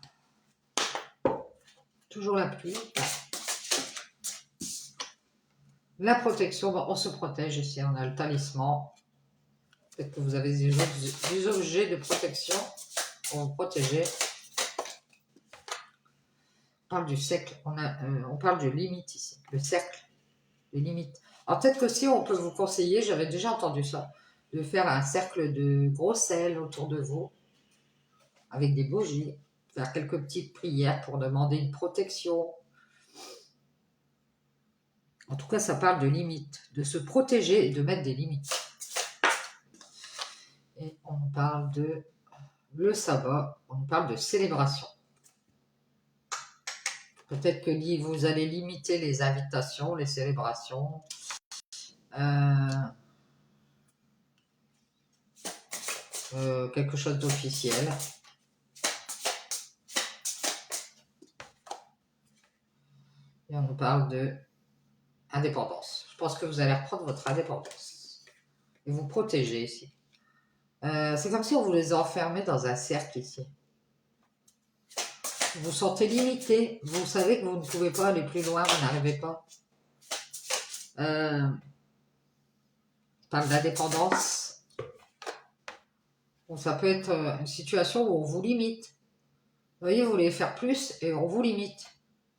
Toujours la pluie. La protection, on se protège ici. On a le talisman. Peut-être que vous avez des objets de protection pour vous protéger. On parle du cercle. On parle de limite ici. Le cercle. Les limites. Alors peut-être qu'aussi on peut vous conseiller, j'avais déjà entendu ça, de faire un cercle de gros sel autour de vous, avec des bougies, faire quelques petites prières pour demander une protection. En tout cas, ça parle de limites, de se protéger et de mettre des limites. Et on parle de le sabbat, on parle de célébration. Peut-être que vous allez limiter les invitations, les célébrations. Quelque chose d'officiel. Et on nous parle de indépendance. Je pense que vous allez reprendre votre indépendance et vous protéger ici. C'est comme si on vous les enfermait dans un cercle ici. Vous vous sentez limité. Vous savez que vous ne pouvez pas aller plus loin, vous n'arrivez pas. On parle d'indépendance. Bon, ça peut être une situation où on vous limite. Vous voyez, vous voulez faire plus et on vous limite.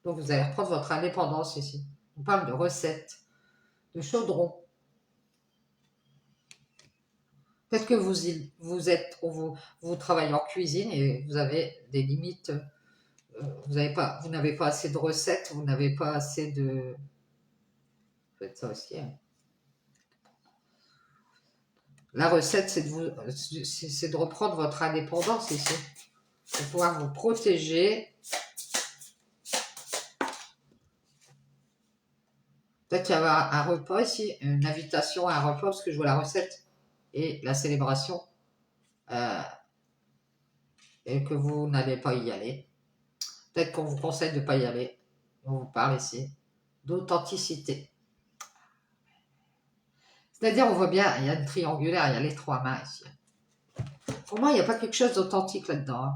Donc, vous allez reprendre votre indépendance ici. On parle de recettes, de chaudron. Peut-être que vous travaillez en cuisine et vous avez des limites. Vous n'avez pas assez de recettes, vous n'avez pas assez de... Faites ça aussi. Hein. La recette, c'est de reprendre votre indépendance ici. Pour pouvoir vous protéger. Peut-être qu'il y a un repas ici, une invitation à un repas, parce que je vois la recette et la célébration. Et que vous n'allez pas y aller. Peut-être qu'on vous conseille de ne pas y aller. On vous parle ici d'authenticité. C'est-à-dire, on voit bien, il y a une triangulaire, il y a les trois mains ici. Pour moi, il n'y a pas quelque chose d'authentique là-dedans. Hein.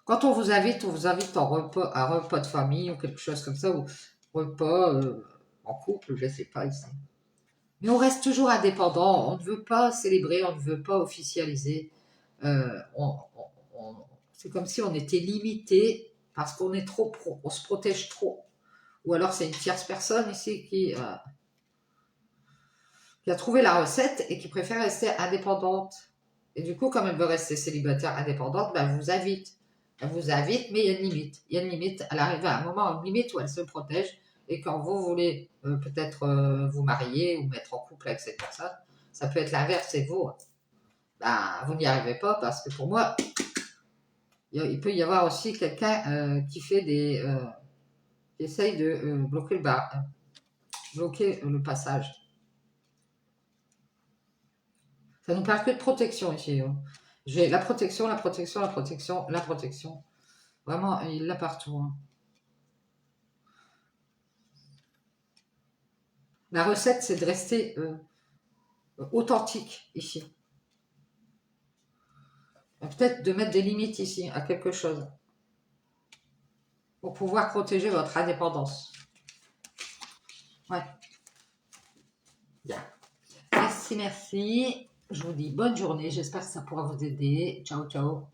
Quand on vous invite en repas, à un repas de famille ou quelque chose comme ça, ou repas en couple, je ne sais pas ici. Mais on reste toujours indépendant, on ne veut pas célébrer, on ne veut pas officialiser. Euh, on, c'est comme si on était limité parce qu'on est trop pro, on se protège trop. Ou alors c'est une tierce personne ici qui a trouvé la recette et qui préfère rester indépendante. Et du coup, comme elle veut rester célibataire indépendante, ben, elle vous invite. Elle vous invite, mais il y a une limite. Il y a une limite. Elle arrive à un moment, une limite où elle se protège. Et quand vous voulez peut-être vous marier ou mettre en couple avec cette personne, ça peut être l'inverse, c'est vous. Ben, vous n'y arrivez pas parce que pour moi, il peut y avoir aussi quelqu'un qui fait qui essaye de bloquer le passage. Ça nous parle que de protection ici. Hein. J'ai la protection, la protection, la protection, la protection. Vraiment, il l'a partout. Hein. La recette, c'est de rester authentique ici. Peut-être de mettre des limites ici à quelque chose pour pouvoir protéger votre indépendance. Ouais. Bien. Merci, merci. Je vous dis bonne journée. J'espère que ça pourra vous aider. Ciao, ciao.